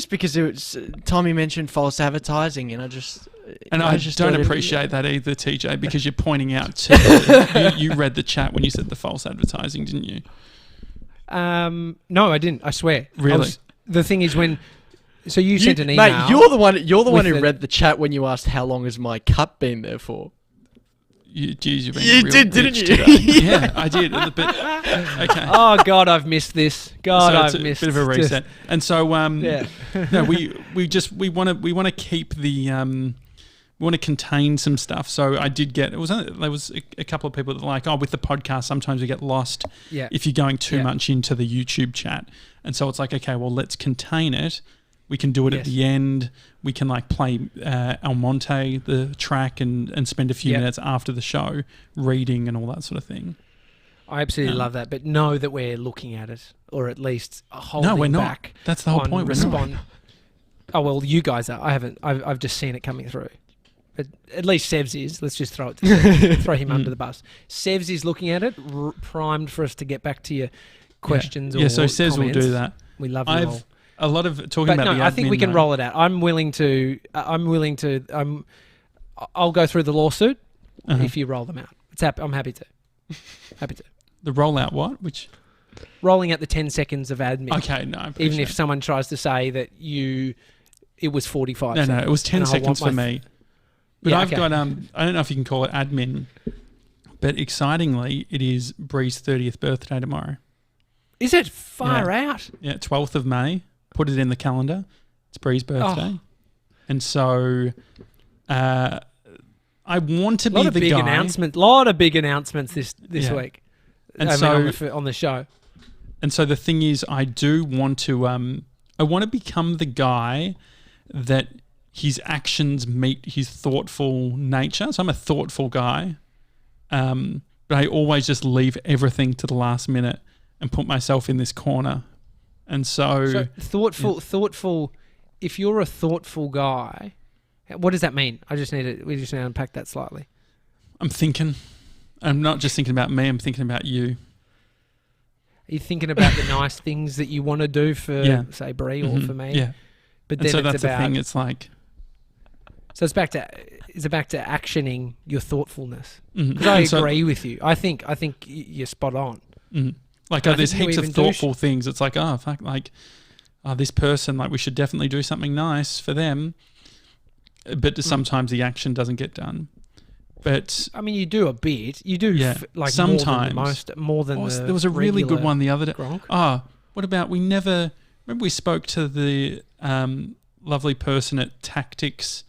because it was Tommy mentioned false advertising, and I just And I just don't thought appreciate that either, TJ, because you're pointing out to you read the chat when you said the false advertising, didn't you? No, I didn't. I swear. Really? The thing is so you sent an email. Mate, you're the one who with read the chat when you asked how long has my cup been there for. Geez, you've been You real did, didn't bitch you? today. Yeah, I did. But okay. Oh God, I've missed this. God, So I've it's a missed bit of a reset. And so Yeah. no, we want to keep the we want to contain some stuff. So I did get there was a couple of people that were like, oh, with the podcast sometimes we get lost if you're going too much into the YouTube chat. And so it's like, okay, well, let's contain it. We can do it at the end. We can play El Monte, the track, and spend a few minutes after the show reading and all that sort of thing. I absolutely love that, but know that we're looking at it, or at least holding No, we're not. back. That's the whole on point. We're not. Oh well, you guys are. I haven't. I've just seen it coming through. But at least Sevs is. Let's just throw him under the bus. Sevs is looking at it, primed for us to get back to your questions. Yeah, or so Sevs will comments. do that. We love you all. A lot of talking But about no, the I think we admin, can though. roll it out. I'm willing to. I'll go through the lawsuit if you roll them out. I'm happy to. Happy to. The rollout what? Which? Rolling out the 10 seconds of admin. Okay, no. I Even appreciate if someone tries to say that it was 45 No, seconds. it was 10 and I seconds want for my me. But Yeah, I've okay. got I don't know if you can call it admin, but excitingly, it is Bree's 30th birthday tomorrow. Is it far out? Yeah, 12th of May. Put it in the calendar. It's Bree's birthday. Oh. And so I want to A lot be of the big guy. announcements. Lot of big announcements this Yeah. week. And I mean, so on the show. And so the thing is, I do want to I want to become the guy that his actions meet his thoughtful nature. So I'm a thoughtful guy, but I always just leave everything to the last minute and put myself in this corner. And so thoughtful. If you're a thoughtful guy, what does that mean? We just need to unpack that slightly. I'm thinking. I'm not just thinking about me. I'm thinking about you. Are you thinking about the nice things that you want to do for, say, Bree or for me? Yeah. But And then so it's that's about, the thing. It's like, so it's back to actioning your thoughtfulness. mhm. Because I And so- agree with you. I think you're spot on. mhm. Like, I there's think you heaps of even do thoughtful things. It's like, oh, fuck, like, this person, like, we should definitely do something nice for them. But sometimes the action doesn't get done. But I mean, you do a bit. You do like sometimes. more than there was a really good one the other day. Gronk. What about remember we spoke to the lovely person at Tactics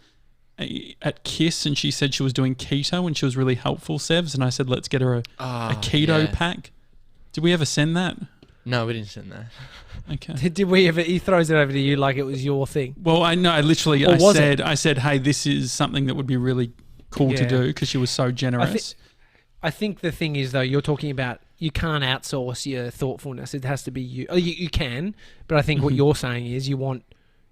at KISS, and she said she was doing keto and she was really helpful, Sevs, and I said, let's get her a keto pack. Did we ever send that? No, we didn't send that. Okay. Did we ever? He throws it over to you like it was your thing. Well, I know. I said, hey, this is something that would be really cool to do, because she was so generous. I think the thing is, though, you're talking about you can't outsource your thoughtfulness. It has to be you. You can, but I think what you're saying is you want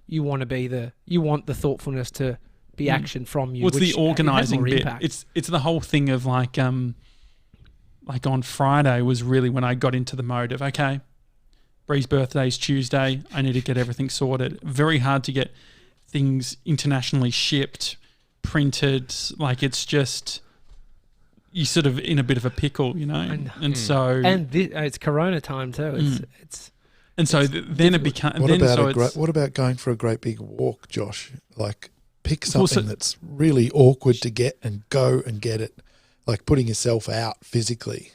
the thoughtfulness to be action from you. What's the organising bit? Impact. It's the whole thing of like on Friday was really when I got into the mode of, okay, Bree's birthday's Tuesday. I need to get everything sorted. Very hard to get things internationally shipped, printed. Like, it's just, you sort of in a bit of a pickle, you know? And so... And it's Corona time too. Then it became... What about going for a great big walk, Josh? Like, pick something that's really awkward to get and go and get it. Like putting yourself out physically.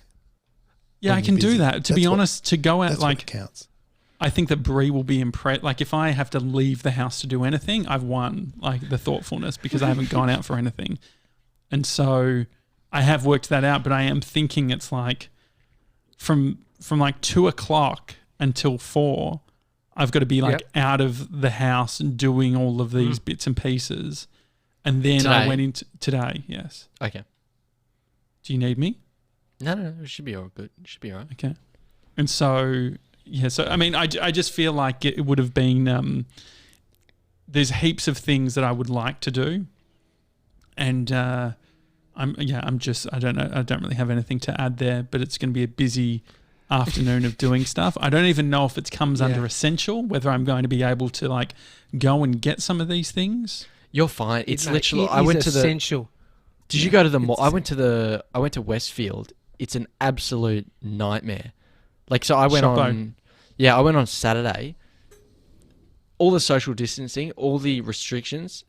Yeah, I can do that. To be honest, to go out, that's like, what counts. I think that Bree will be impressed. Like, if I have to leave the house to do anything, I've won, like, the thoughtfulness, because I haven't gone out for anything. And so I have worked that out, but I am thinking it's like from like 2 o'clock until 4, I've got to be like out of the house and doing all of these bits and pieces. And then I went into today. Yes. Okay. Do you need me? No, it should be all good. It should be all right. Okay. And so, so I mean, I just feel like it would have been, there's heaps of things that I would like to do. And I don't know, I don't really have anything to add there, but it's going to be a busy afternoon of doing stuff. I don't even know if it comes under essential, whether I'm going to be able to like go and get some of these things. You're fine. It's literally, I went to essential. Did you go to the mall? I went to Westfield. It's an absolute nightmare. Like, so I went on Saturday. All the social distancing, all the restrictions,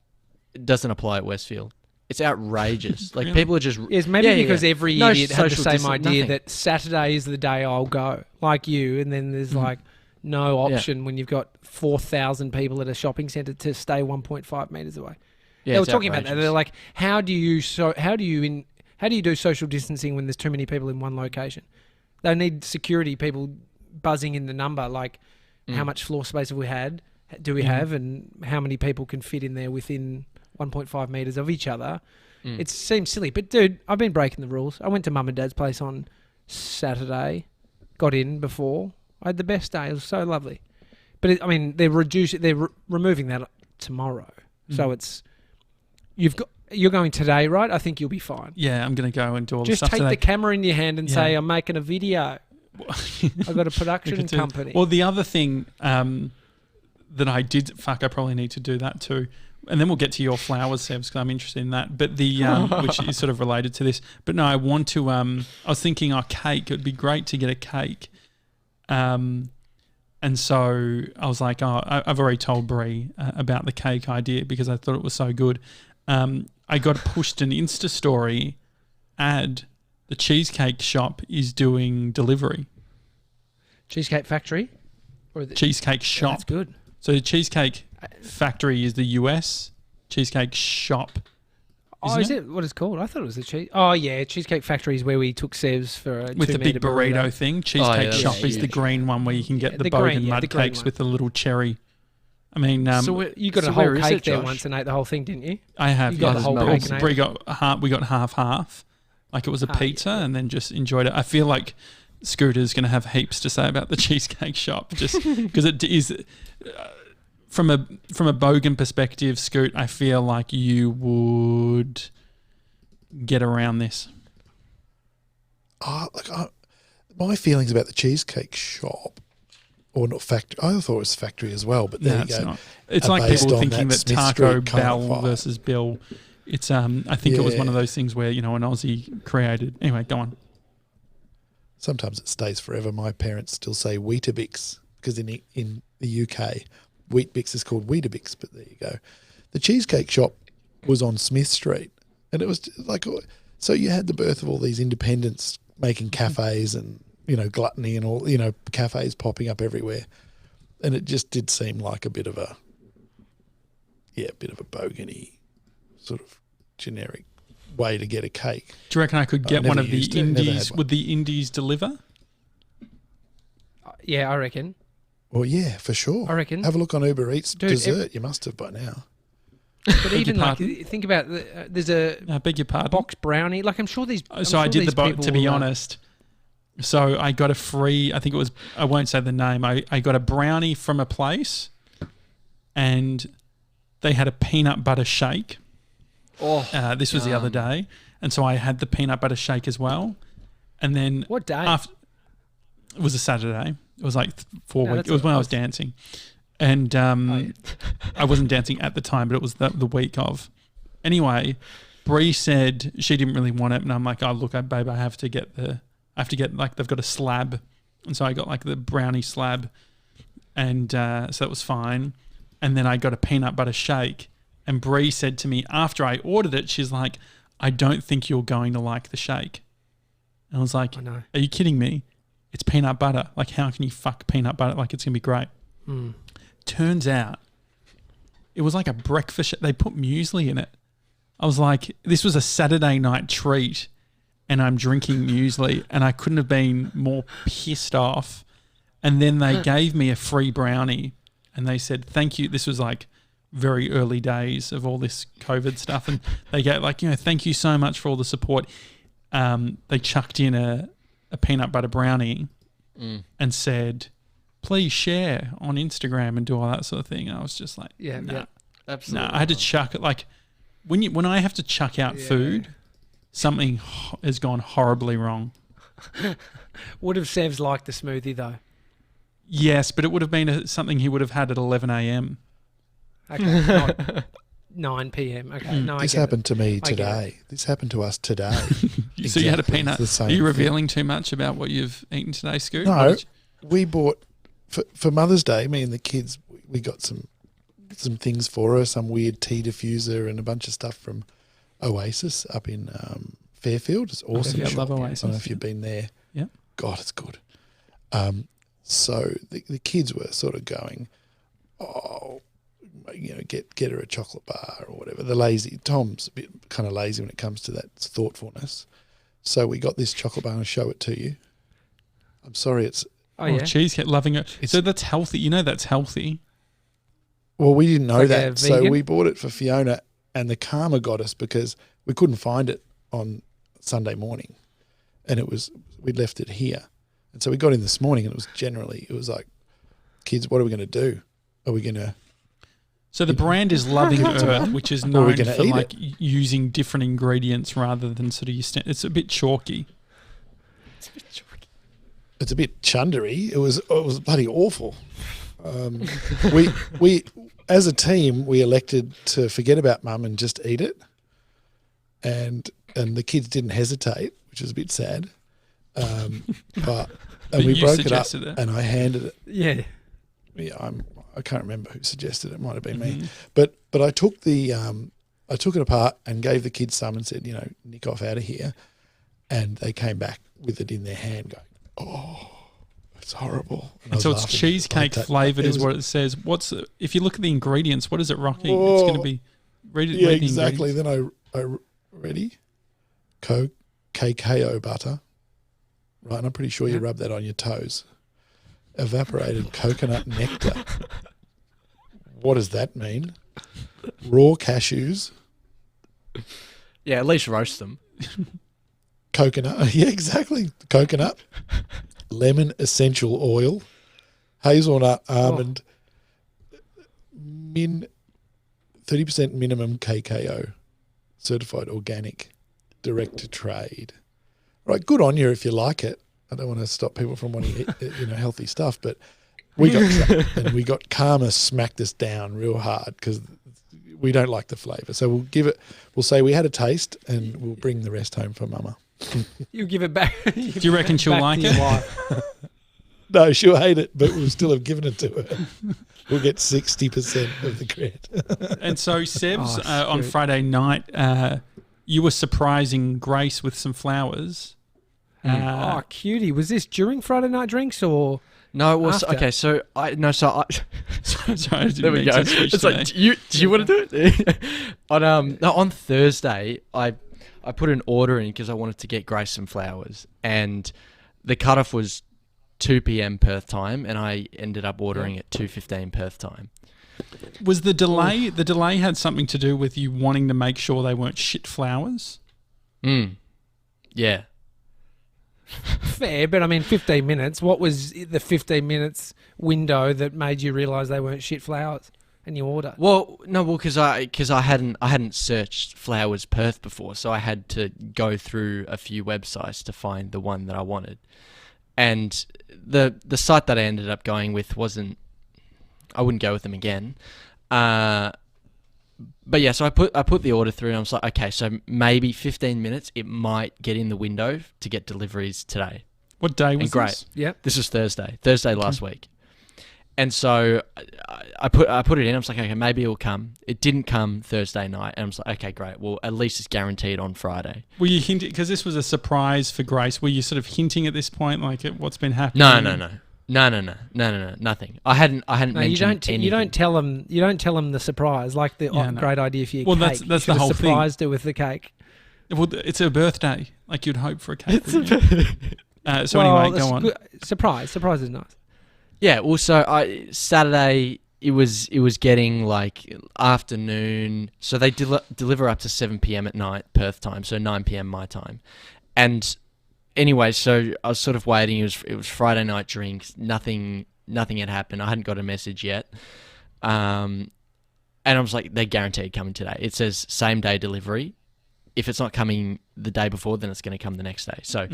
it doesn't apply at Westfield. It's outrageous. Like, people are just... Yes, maybe because every idiot had the same idea nothing. that Saturday is the day I'll go, like you, and then there's like no option when you've got 4,000 people at a shopping centre to stay 1.5 metres away. Yeah, they were talking about that. They're like, how do you do social distancing when there's too many people in one location? They need security people buzzing in the number, like how much floor space do we have, and how many people can fit in there within 1.5 metres of each other. It seems silly, but dude, I've been breaking the rules. I went to Mum and Dad's place on Saturday, got in before. I had the best day. It was so lovely. But they're removing that tomorrow, so it's. You're going today, right? I think you'll be fine. Yeah, I'm going to go and do all the stuff. Just take the camera in your hand and say, I'm making a video. I've got a production company. Well, the other thing that I did... I probably need to do that too. And then we'll get to your flowers, Sebs, because I'm interested in that. But which is sort of related to this. But no, I want to... I was thinking, cake. It would be great to get a cake. And so I was like, I've already told Bree about the cake idea because I thought it was so good. I got pushed an Insta story ad. The Cheesecake Shop is doing delivery. Cheesecake Factory? Or the Cheesecake Shop. That's good. So the Cheesecake Factory is the US. Cheesecake Shop. Is it what it's called? I thought it was the cheese. Oh, yeah. Cheesecake Factory is where we took Sevs for a with the big burrito thing. Cheesecake Shop is huge. the green one where you can get the bogan mud cakes with the little cherry. I mean, you got a whole cake there once and ate the whole thing, didn't you? I have. You got the whole cake. And we got half. Like it was a pizza, and then just enjoyed it. I feel like Scooter's going to have heaps to say about the Cheesecake Shop, just because it is from a bogan perspective. Scoot, I feel like you would get around this. my feelings about the Cheesecake Shop, or not factory, I thought it was factory as well, but there No, you it's go. not. It's are like based people on thinking that Smith Taco Street kind of Bell vibe. versus Bill. It's I think it was one of Yeah. those things where, you know, an Aussie created. Anyway, go on. Sometimes it stays forever. My parents still say Weetabix because in the UK, Weet-Bix is called Weetabix, but there you go. The Cheesecake Shop was on Smith Street, and it was like, so you had the birth of all these independents making cafes and, you know, gluttony and all, you know, cafes popping up everywhere. And it just did seem like a bit of a bogany sort of generic way to get a cake. Do you reckon I could I've get one never of the used it, never had indies? one. Would the indies deliver? Yeah, I reckon. Well, yeah, for sure. I reckon. Have a look on Uber Eats Dude, dessert. You must have by now. But even your like, pardon? think about there's a I beg your pardon. box brownie. Like, I'm sure these. So I did the box, to be honest. So I got a free, I think it was, I won't say the name. I got a brownie from a place and they had a peanut butter shake. Oh, This was the other day. And so I had the peanut butter shake as well. And then What day? after, it was a Saturday. It was like 4 weeks. that's It was when I was nice. dancing. And I wasn't dancing at the time, but it was the week of. Anyway, Bree said she didn't really want it. And I'm like, oh, look, babe, I have to get like, they've got a slab. And so I got like the brownie slab. And so that was fine. And then I got a peanut butter shake. And Bree said to me after I ordered it, she's like, I don't think you're going to like the shake. And I was like, I know. are you kidding me? It's peanut butter. Like, how can you fuck peanut butter? Like, it's going to be great. Mm. Turns out it was like a breakfast. They put muesli in it. I was like, this was a Saturday night treat and I'm drinking muesli and I couldn't have been more pissed off. And then they gave me a free brownie and they said, thank you. This was like very early days of all this COVID stuff. And they get like, you know, thank you so much for all the support. They chucked in a peanut butter brownie and said, please share on Instagram and do all that sort of thing. I was just like, Yeah, nah, yeah. absolutely. I had to chuck it. Like when I have to chuck out food, something has gone horribly wrong. Would have Sevs liked the smoothie though? Yes, but it would have been something he would have had at 11 a.m. Okay, not 9 p.m. Okay, no, I This get happened to me I get today. This happened to us today. So you had a Exactly, peanut. it's the Are same you thing. revealing too much about what you've eaten today, Scoot? No. What did We bought for Mother's Day. Me and the kids, we got some things for her. Some weird tea diffuser and a bunch of stuff from Oasis up in Fairfield. It's awesome. Yeah, I love shop. Oasis, I don't know if yeah. you've been there. Yeah. God, it's good. So the kids were sort of going, oh, you know, get her a chocolate bar or whatever. The lazy Tom's a bit kind of lazy when it comes to that thoughtfulness. So we got this chocolate bar and I'll show it to you. I'm sorry, it's Oh Oh, yeah. cheesecake, loving it. So that's healthy. You know that's healthy. well, we didn't know Like a that, so vegan? we bought it for Fiona, and the karma got us because we couldn't find it on Sunday morning, and we'd left it here, and so we got in this morning, and it was like, kids, what are we going to do? Are we going to? So the brand is Loving Earth, which is Well, we're known gonna for eat like using different ingredients rather than sort of it's a bit chalky. It's a bit chundery. It was bloody awful. We as a team we elected to forget about Mum and just eat it, and the kids didn't hesitate, which was a bit sad. But But we you broke it up, suggested it. and I handed it. Yeah. Yeah, I can't remember who suggested it. It might have been me. Mhm. But I took I took it apart and gave the kids some and said, you know, nick off out of here. And they came back with it in their hand, going, "Oh, it's horrible." I And was so it's laughing. cheesecake Like that. flavored, It is was- what it says. If you look at the ingredients? What is it rocking? It's going to Oh. be. Read Yeah, the exactly. ingredients. Then I ready, KKO butter, right? And I'm pretty sure you Yeah. rub that on your toes. Evaporated coconut nectar. What does that mean? Raw cashews, Yeah, at least roast them. coconut. Yeah, exactly. Coconut, lemon essential oil, hazelnut almond, 30% minimum KKO, certified organic, direct to trade. Right, good on you if you like it. I don't want to stop people from wanting to eat, healthy stuff, but we got trapped and we got karma smacked us down real hard because we don't like the flavour. So we'll say we had a taste and we'll bring the rest home for Mama. You give it back. Do you reckon she'll like it? No, she'll hate it, but we'll still have given it to her. We'll get 60% of the credit. And so, Sebs, on Friday night, you were surprising Grace with some flowers. Oh, cutie. Was this during Friday night drinks or? No, it was after? Okay. So I Sorry, there we go. It's like, do you want to do it? On Thursday, I put an order in because I wanted to get Grace some flowers, and the cutoff was 2 p.m. Perth time, and I ended up ordering at 2:15 Perth time. Was the delay? The delay had something to do with you wanting to make sure they weren't shit flowers. Yeah. Fair, but I mean, 15 minutes. What was the 15 minutes window that made you realise they weren't shit flowers and you order? Because I hadn't searched flowers Perth before, so I had to go through a few websites to find the one that I wanted, and the site that I ended up going with wasn't. I wouldn't go with them again. But yeah, so I put the order through and I was like, okay, so maybe 15 minutes, it might get in the window to get deliveries today. What day was great. this? Yeah, this was Thursday last week. And so I put it in. I was like, okay, maybe it'll come. It didn't come Thursday night, and I was like, okay, great. Well, at least it's guaranteed on Friday. Were you hinting, because this was a surprise for Grace? Were you sort of hinting at this point, like at what's been happening? No, nothing. I hadn't mentioned anything. You don't tell them. You don't tell them the surprise, like the great idea for your cake. Well, that's the whole thing. Surprised her with the cake. Well, it's her birthday. Like you'd hope for a cake. Anyway, go on. Surprise is nice. Yeah. Also, Saturday it was getting like afternoon, so they deliver up to 7 p.m. at night Perth time, so 9 p.m. my time, and. Anyway, so I was sort of waiting. It was Friday night drinks. Nothing had happened. I hadn't got a message yet. And I was like, they're guaranteed coming today. It says same day delivery. If it's not coming the day before, then it's going to come the next day. So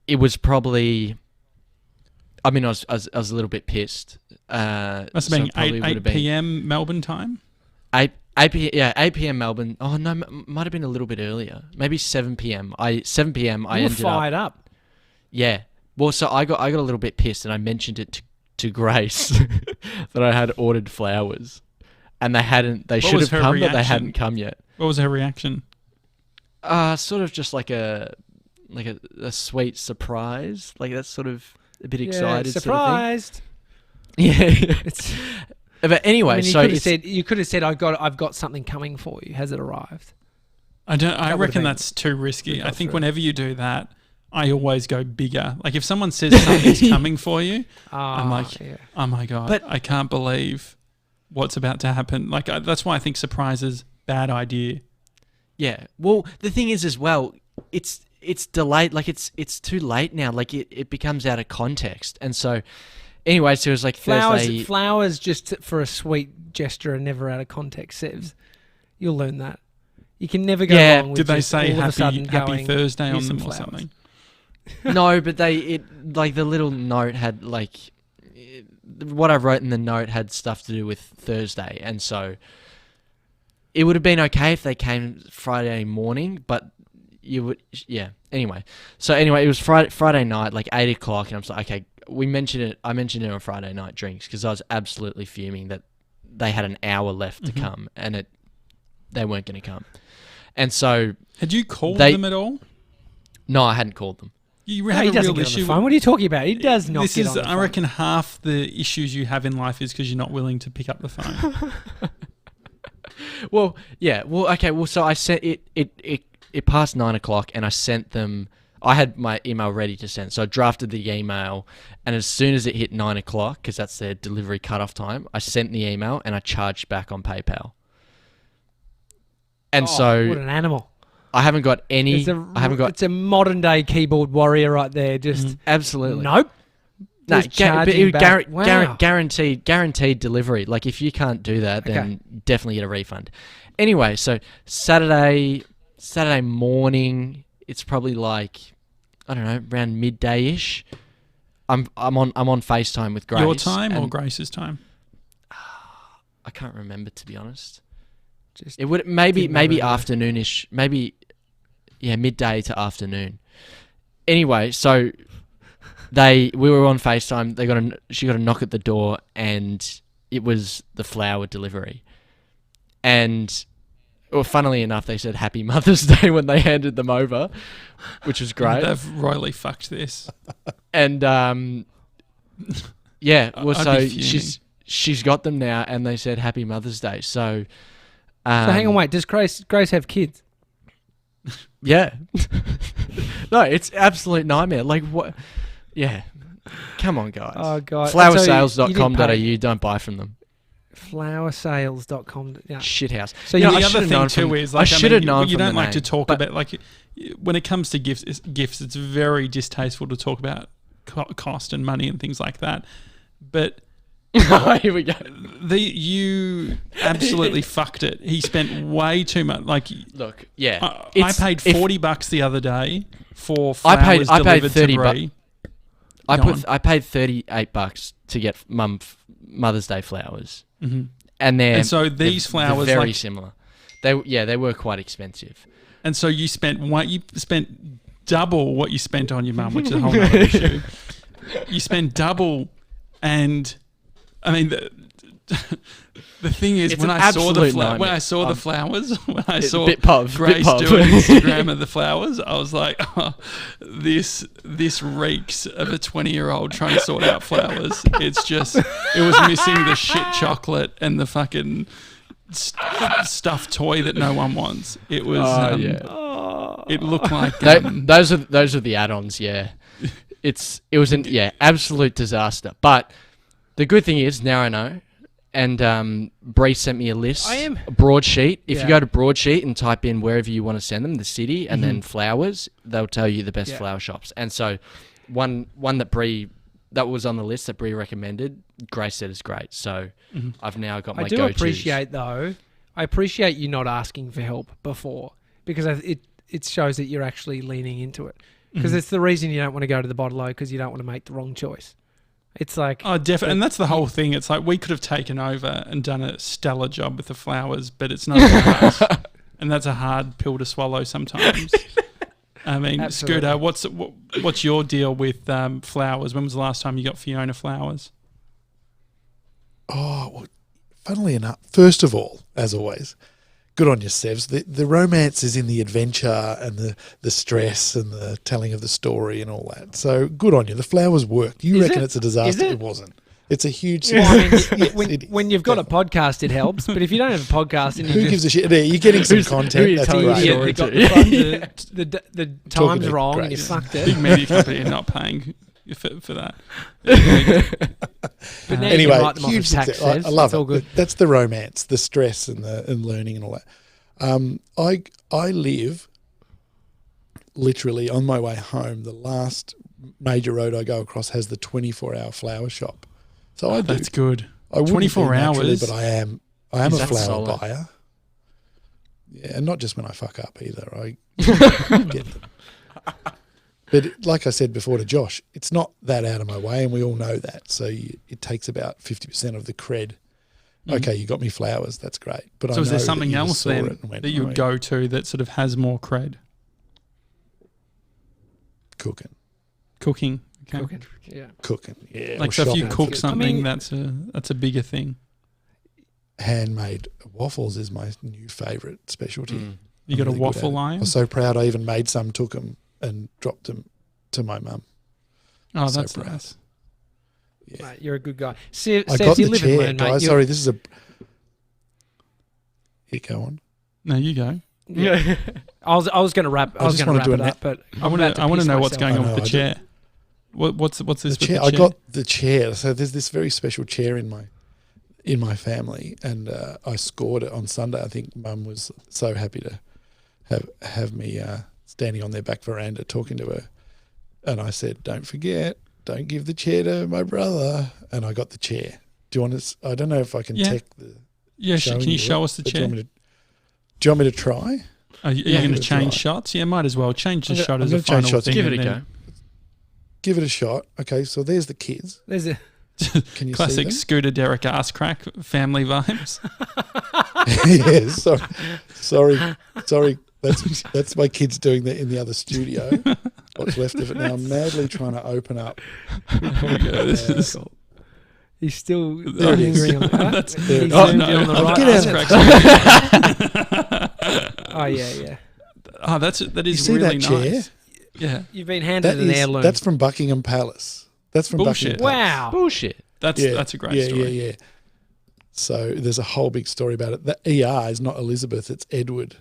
it was probably. I mean, I was a little bit pissed. Must have been 8 p.m. Melbourne time. 8 p.m. Melbourne. Oh no, might have been a little bit earlier. Maybe 7 p.m. 7 p.m. I ended fired up. Yeah. Well, so I got a little bit pissed, and I mentioned it to Grace that I had ordered flowers, and they hadn't. They should have come, but they hadn't come yet. What was her reaction? Sort of just like a sweet surprise. Like that's sort of a bit excited. Surprised. Sort of thing. Yeah. It's. But anyway, you could have said, I've got something coming for you. Has it arrived? I reckon that's too risky. I think whenever you do that, I always go bigger. Like if someone says something's coming for you, I'm like, oh my God, but I can't believe what's about to happen. Like that's why I think surprise is bad idea. Yeah. Well, the thing is as well, it's delayed. Like it's too late now. Like it becomes out of context, and so. Anyway, so it was like Thursday. Flowers just for a sweet gesture are never out of context, Sevs. You'll learn that. You can never go wrong with did they say happy Thursday on them or flowers. something? No, but like the little note had like what I wrote in the note had stuff to do with Thursday, and so it would have been okay if they came Friday morning, but you would Anyway, it was Friday night, like 8 o'clock, and I was like, okay. I mentioned it on Friday night drinks because I was absolutely fuming that they had an hour left to come and they weren't going to come. And so had you called them at all? No, I hadn't called them. You had a real issue. What are you talking about? He does not. This is, I reckon, half the issues you have in life is because you're not willing to pick up the phone. Well, yeah. Well, okay. Well, so I sent it passed 9 o'clock, and I sent them. I had my email ready to send, so I drafted the email, and as soon as it hit 9 o'clock, because that's their delivery cutoff time, I sent the email and I charged back on PayPal. And so, what an animal! I haven't got any. It's a modern day keyboard warrior right there. Just absolutely nope. No, Wow. guaranteed delivery. Like if you can't do that, then definitely get a refund. Anyway, so Saturday morning, it's probably like I don't know, around midday-ish. I'm on FaceTime with Grace. Your time or Grace's time? I can't remember, to be honest. Just It would maybe remember. afternoonish, midday to afternoon. Anyway, so we were on FaceTime. She got a knock at the door, and it was the flower delivery. And well, funnily enough, they said Happy Mother's Day when they handed them over, which was great. They've royally fucked this. And yeah, well, I'd so be fuming. she's got them now, and they said Happy Mother's Day. So, So hang on, wait. Does Grace have kids? Yeah. No, it's absolute nightmare. Like what? Yeah. Come on, guys. Oh god. Flowersales.com.au. Don't buy from them. Flowersales.com. Yeah. Shithouse. So You know, you the should've other thing known too from- is I like, should have known you from don't the like to name, talk but- about like when it comes to gifts. It's very distasteful to talk about cost and money and things like that. But Here we go. you absolutely fucked it. He spent way too much. Like Look, yeah. I paid $40 the other day for I flowers paid delivered 30 to Bree. I paid $38 to get Mother's Day flowers, and And so these they're flowers, very like, similar. They were quite expensive. and so you spent double what you spent on your mum, which is a whole other issue. You spent double, and I mean the thing is, It's when an I saw the absolute when nightmare. I saw the flowers, when I It's saw bit pub. Grace do an Instagram of the flowers, I was like, oh, this reeks of a 20-year-old trying to sort out flowers. It was missing the shit chocolate and the fucking stuffed toy that no one wants. It was, it looked like those are the add-ons. Yeah, it was an absolute disaster. But the good thing is now I know. And Bree sent me a list, a broadsheet. If you go to broadsheet and type in wherever you want to send them, the city, and then flowers, they'll tell you the best flower shops. And so one that was on the list that Bree recommended, Grace said is great. So I've now got my go-tos. I appreciate you not asking for help before, because it shows that you're actually leaning into it. Because it's the reason you don't want to go to the bottle-o, because you don't want to make the wrong choice. It's like... Oh, definitely. And that's the whole thing. It's like we could have taken over and done a stellar job with the flowers, but it's not us. And that's a hard pill to swallow sometimes. I mean, Absolutely. Scooter, what's your deal with flowers? When was the last time you got Fiona flowers? Oh, well, funnily enough, first of all, as always, good on you, Sevs. The romance is in the adventure and the stress and the telling of the story and all that. So good on you. The flowers worked. You reckon it's a disaster? Is it? It wasn't. It's a huge Well, I mean, Yes, it is. when you've got a podcast, it helps. But if you don't have a podcast, and you Who just gives a shit? Yeah, you're getting some who content. you That's telling great. the yeah, story they got to? the Talking time's to wrong and you Grace. fucked Big it. media company are not paying for that. But now you Anyway, can write them off huge as tax success. I says. love It's all it. good. That's the romance, the stress, and learning and all that. I live literally on my way home. The last major road I go across has the 24-hour flower shop. So I do. That's good. I wouldn't 24 be naturally, hours? but I am a Is that flower solid? buyer. Yeah, and not just when I fuck up either. I get them. But like I said before to Josh, it's not that out of my way, and we all know that. So it takes about 50% of the cred. Okay, you got me flowers. That's great. But So I is there know that something you else saw then it and went, that you "Oh, would go to that sort of has more cred? cooking? Cooking. Okay. Cooking. Yeah. Cooking, yeah. Like, or so if you shopping. cook good. something, I mean- that's a bigger thing. Handmade waffles is my new favourite specialty. You got I'm a really good waffle at it. I line? was so proud I even made some, took them and dropped them to my mum. Oh, so that's proud. nice. Yeah. Mate, you're a good guy. Sev, I Sev, got you the live and chair, learn, mate. guys. You're- Sorry, this is a... You go on. No, you go. Yeah. I was going to wrap. I was just going to wanna wrap do it a up, but I want to know what's going I on know, with the I do. chair. What's this The with chair. the I chair? got the chair. So there's this very special chair in my family, and I scored it on Sunday. I think Mum was so happy to have me standing on their back veranda talking to her, and I said, "Don't forget, don't give the chair to my brother." And I got the chair. Do you want to? I don't know if I can Yeah. tech the. Yeah, showing can you it, show us the but do chair? you want me to try? Are you Yeah, going to give it a change try. shots? Yeah, might as well. Change the I'm shot as gonna a final change shots. thing. Give it and a then go. give it a shot. Okay, so there's the kids. There's a Can you see Classic them? Scooter Derek ass crack family vibes. Yeah, sorry. That's my kids doing that in the other studio. What's left of it now? I'm madly trying to open up. This is He's still There it is. lingering on the That's- He's Oh, zoomed no. in on the Oh, right. get out isn't of it? Oh yeah. oh, that You is see really that chair? nice. Yeah, You've been handed an heirloom. That's from Buckingham Palace. That's from Bullshit. Buckingham Palace. Wow. Bullshit. that's a great story. Yeah. So there's a whole big story about it. The ER is not Elizabeth, it's Edward.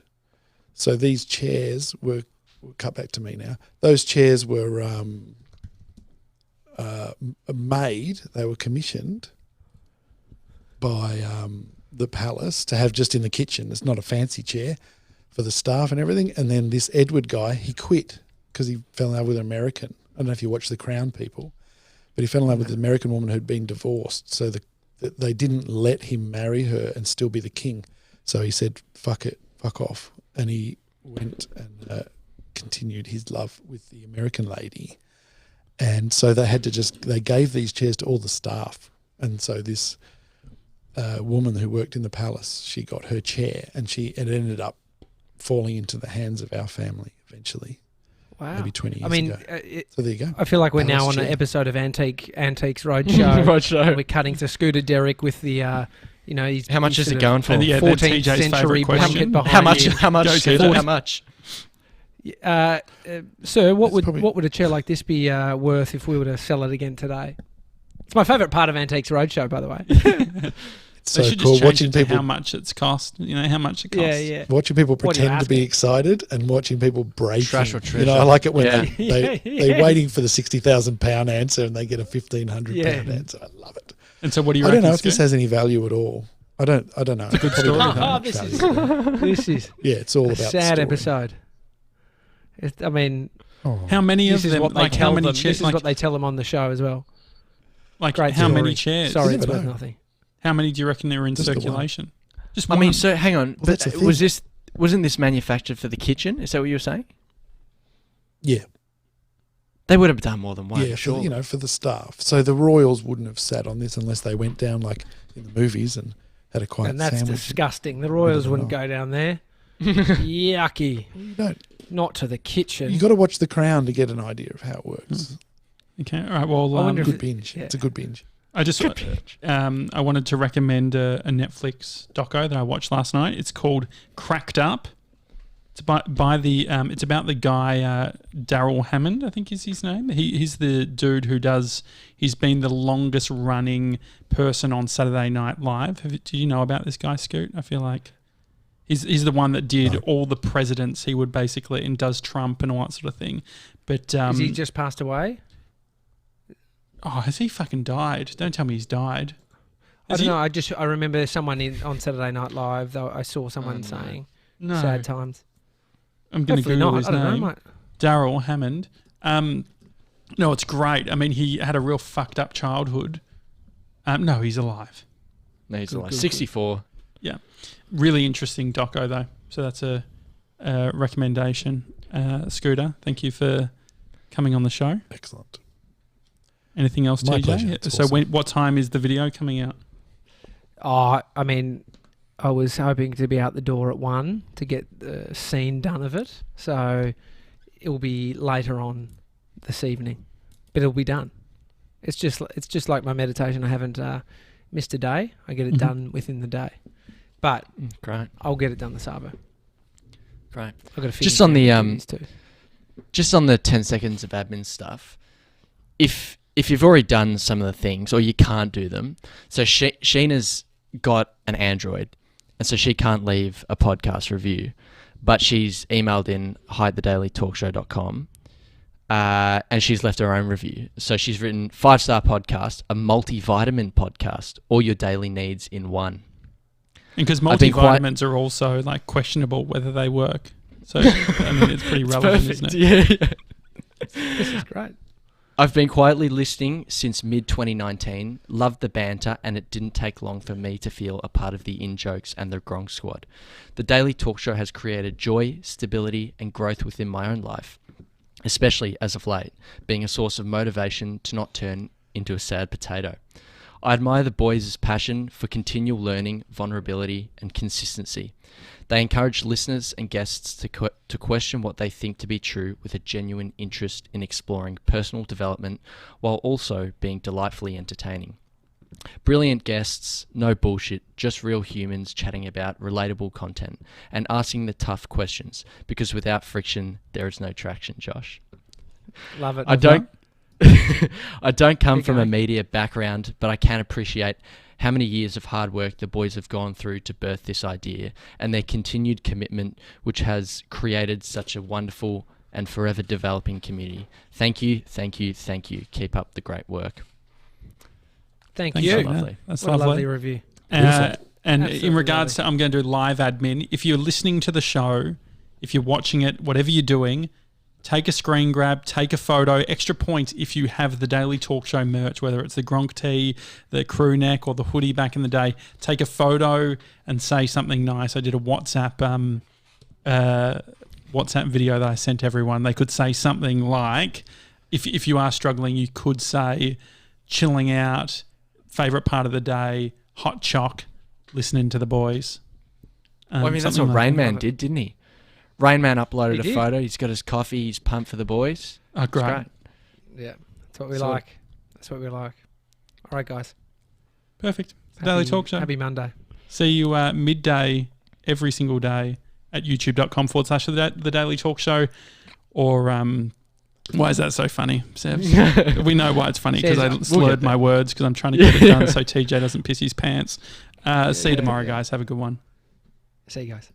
So these chairs were, we'll cut back to me now. Those chairs were made, they were commissioned by the palace to have just in the kitchen. It's not a fancy chair for the staff and everything. And then this Edward guy, he quit because he fell in love with an American. I don't know if you watch The Crown, people, but he fell in love with an American woman who'd been divorced. So they didn't let him marry her and still be the king. So he said, fuck it, fuck off. And he went and continued his love with the American lady. And so they gave these chairs to all the staff. And so this woman who worked in the palace, she got her chair, and it ended up falling into the hands of our family eventually. Wow. Maybe 20 years I mean, ago. So there you go. I feel like we're now Palace on an chair. episode of Antiques Roadshow. Roadshow. We're cutting to Scooter Derek with the, he's How much he's is it sort going of for? And yeah, 14th that's TJ's century favourite question. blanket behind How much? him. How much? Go, Scooter? TJ. How much? Sir, what It's probably- would a chair like this be worth if we were to sell it again today? It's my favourite part of Antiques Roadshow, by the way. It's They so should cool just change watching it to people how much it's cost. You know how much it costs. yeah. watching people What are you pretend to be asking? excited and watching people break. Trash or I treasure. like it when Yeah. they're waiting for the £60,000 answer and they get a £1,500 Yeah. answer. I love it. And so, what do you I reckon? don't know if this Scoot? has any value at all. I don't know. It's a good story, though. This is Yeah, it's all a about the sad story. episode. I mean, Oh. How many this of is them? what they Like how tell many them. chairs? This is Like, what they tell them on the show as well. like Great how story. many chairs? Sorry, You it's never worth know. nothing. How many do you reckon are in Just the one. circulation? Just I one. mean, so hang on. Well, that's but the thing. wasn't this manufactured for the kitchen? Is that what you were saying? Yeah, They would have done more than one. yeah, sure. for the staff. So the royals wouldn't have sat on this unless they went down like in the movies and had a quiet And that's sandwich. disgusting. The Royals wouldn't go down there. Yucky. You don't. Not to the kitchen. You got to watch The Crown to get an idea of how it works. Okay. All right. Well, I wonder if Good it- binge. yeah. It's a good binge. I just I wanted to recommend a Netflix doco that I watched last night. It's called Cracked Up. It's by the it's about the guy Daryl Hammond, I think is his name. He's the dude he's been the longest running person on Saturday Night Live. Did you know about this guy, Scoot? I feel like he's the one that did all the presidents. He would basically and does Trump and all that sort of thing. But Has he just passed away? oh, has he fucking died? Don't tell me he's died. I Has don't he- know. I remember someone on Saturday Night Live. Though I saw someone saying No, sad times. I'm going to Hopefully Google not. his I don't name. know, mate. Daryl Hammond. No, it's great. I mean, he had a real fucked up childhood. No, he's alive. No, he's Good, alive. good, good. 64. Really interesting doco though. So that's a recommendation. Scooter, thank you for coming on the show. Excellent. Anything else, My TJ? pleasure. It's So awesome. what time is the video coming out? Oh, I mean, I was hoping to be out the door at 1 to get the scene done of it. So it will be later on this evening, but it'll be done. It's just like my meditation. I haven't missed a day. I get it Mhm. done within the day, but Great. I'll get it done this Arvo. Great. I've got to Just on the, Just on the 10 seconds of admin stuff, if you've already done some of the things or you can't do them, so Sheena's got an Android, and so she can't leave a podcast review, but she's emailed in hi@thedailytalkshow.com, and she's left her own review. So she's written 5-star podcast, a multivitamin podcast, all your daily needs in one. And because I've been quite- multivitamins are also like questionable whether they work. So I mean, it's pretty relevant, isn't it? Yeah. This is great. I've been quietly listening since mid-2019, loved the banter, and it didn't take long for me to feel a part of the in-jokes and the Gronk Squad. The Daily Talk Show has created joy, stability, and growth within my own life. especially as of late, being a source of motivation to not turn into a sad potato. I admire the boys' passion for continual learning, vulnerability, and consistency. They encourage listeners and guests to question what they think to be true with a genuine interest in exploring personal development while also being delightfully entertaining. Brilliant guests, no bullshit, just real humans chatting about relatable content and asking the tough questions, because without friction, there is no traction, Josh. Love it. I don't come from a media background, but I can appreciate how many years of hard work the boys have gone through to birth this idea and their continued commitment, which has created such a wonderful and forever developing community. Thank you, thank you, thank you. Keep up the great work. Thank Thanks, you. Lena. Lovely. That's What a lovely. lovely review. And Absolutely in regards to, I'm going to do live admin. If you're listening to the show, if you're watching it, whatever you're doing, take a screen grab, take a photo. Extra points if you have the Daily Talk Show merch, whether it's the Gronk tee, the crew neck, or the hoodie back in the day. Take a photo and say something nice. I did a WhatsApp video that I sent everyone. They could say something like, if you are struggling, you could say, chilling out, favourite part of the day, hot choc, listening to the boys. Well, I mean, that's something what like Rain that. Man did, didn't he? Rain Man uploaded He a did. photo. He's got his coffee. He's pumped for the boys. Oh, It's great. great. Yeah, that's what we So- like. That's what we like. All right, guys. Perfect. Daily Talk Show. Happy Monday. See you midday every single day at youtube.com/the Daily Talk Show. Or why is that so funny, Sebs? We know why it's funny because I We'll slurred my words because I'm trying to get it done so TJ doesn't piss his pants. See you tomorrow, guys. Have a good one. See you guys.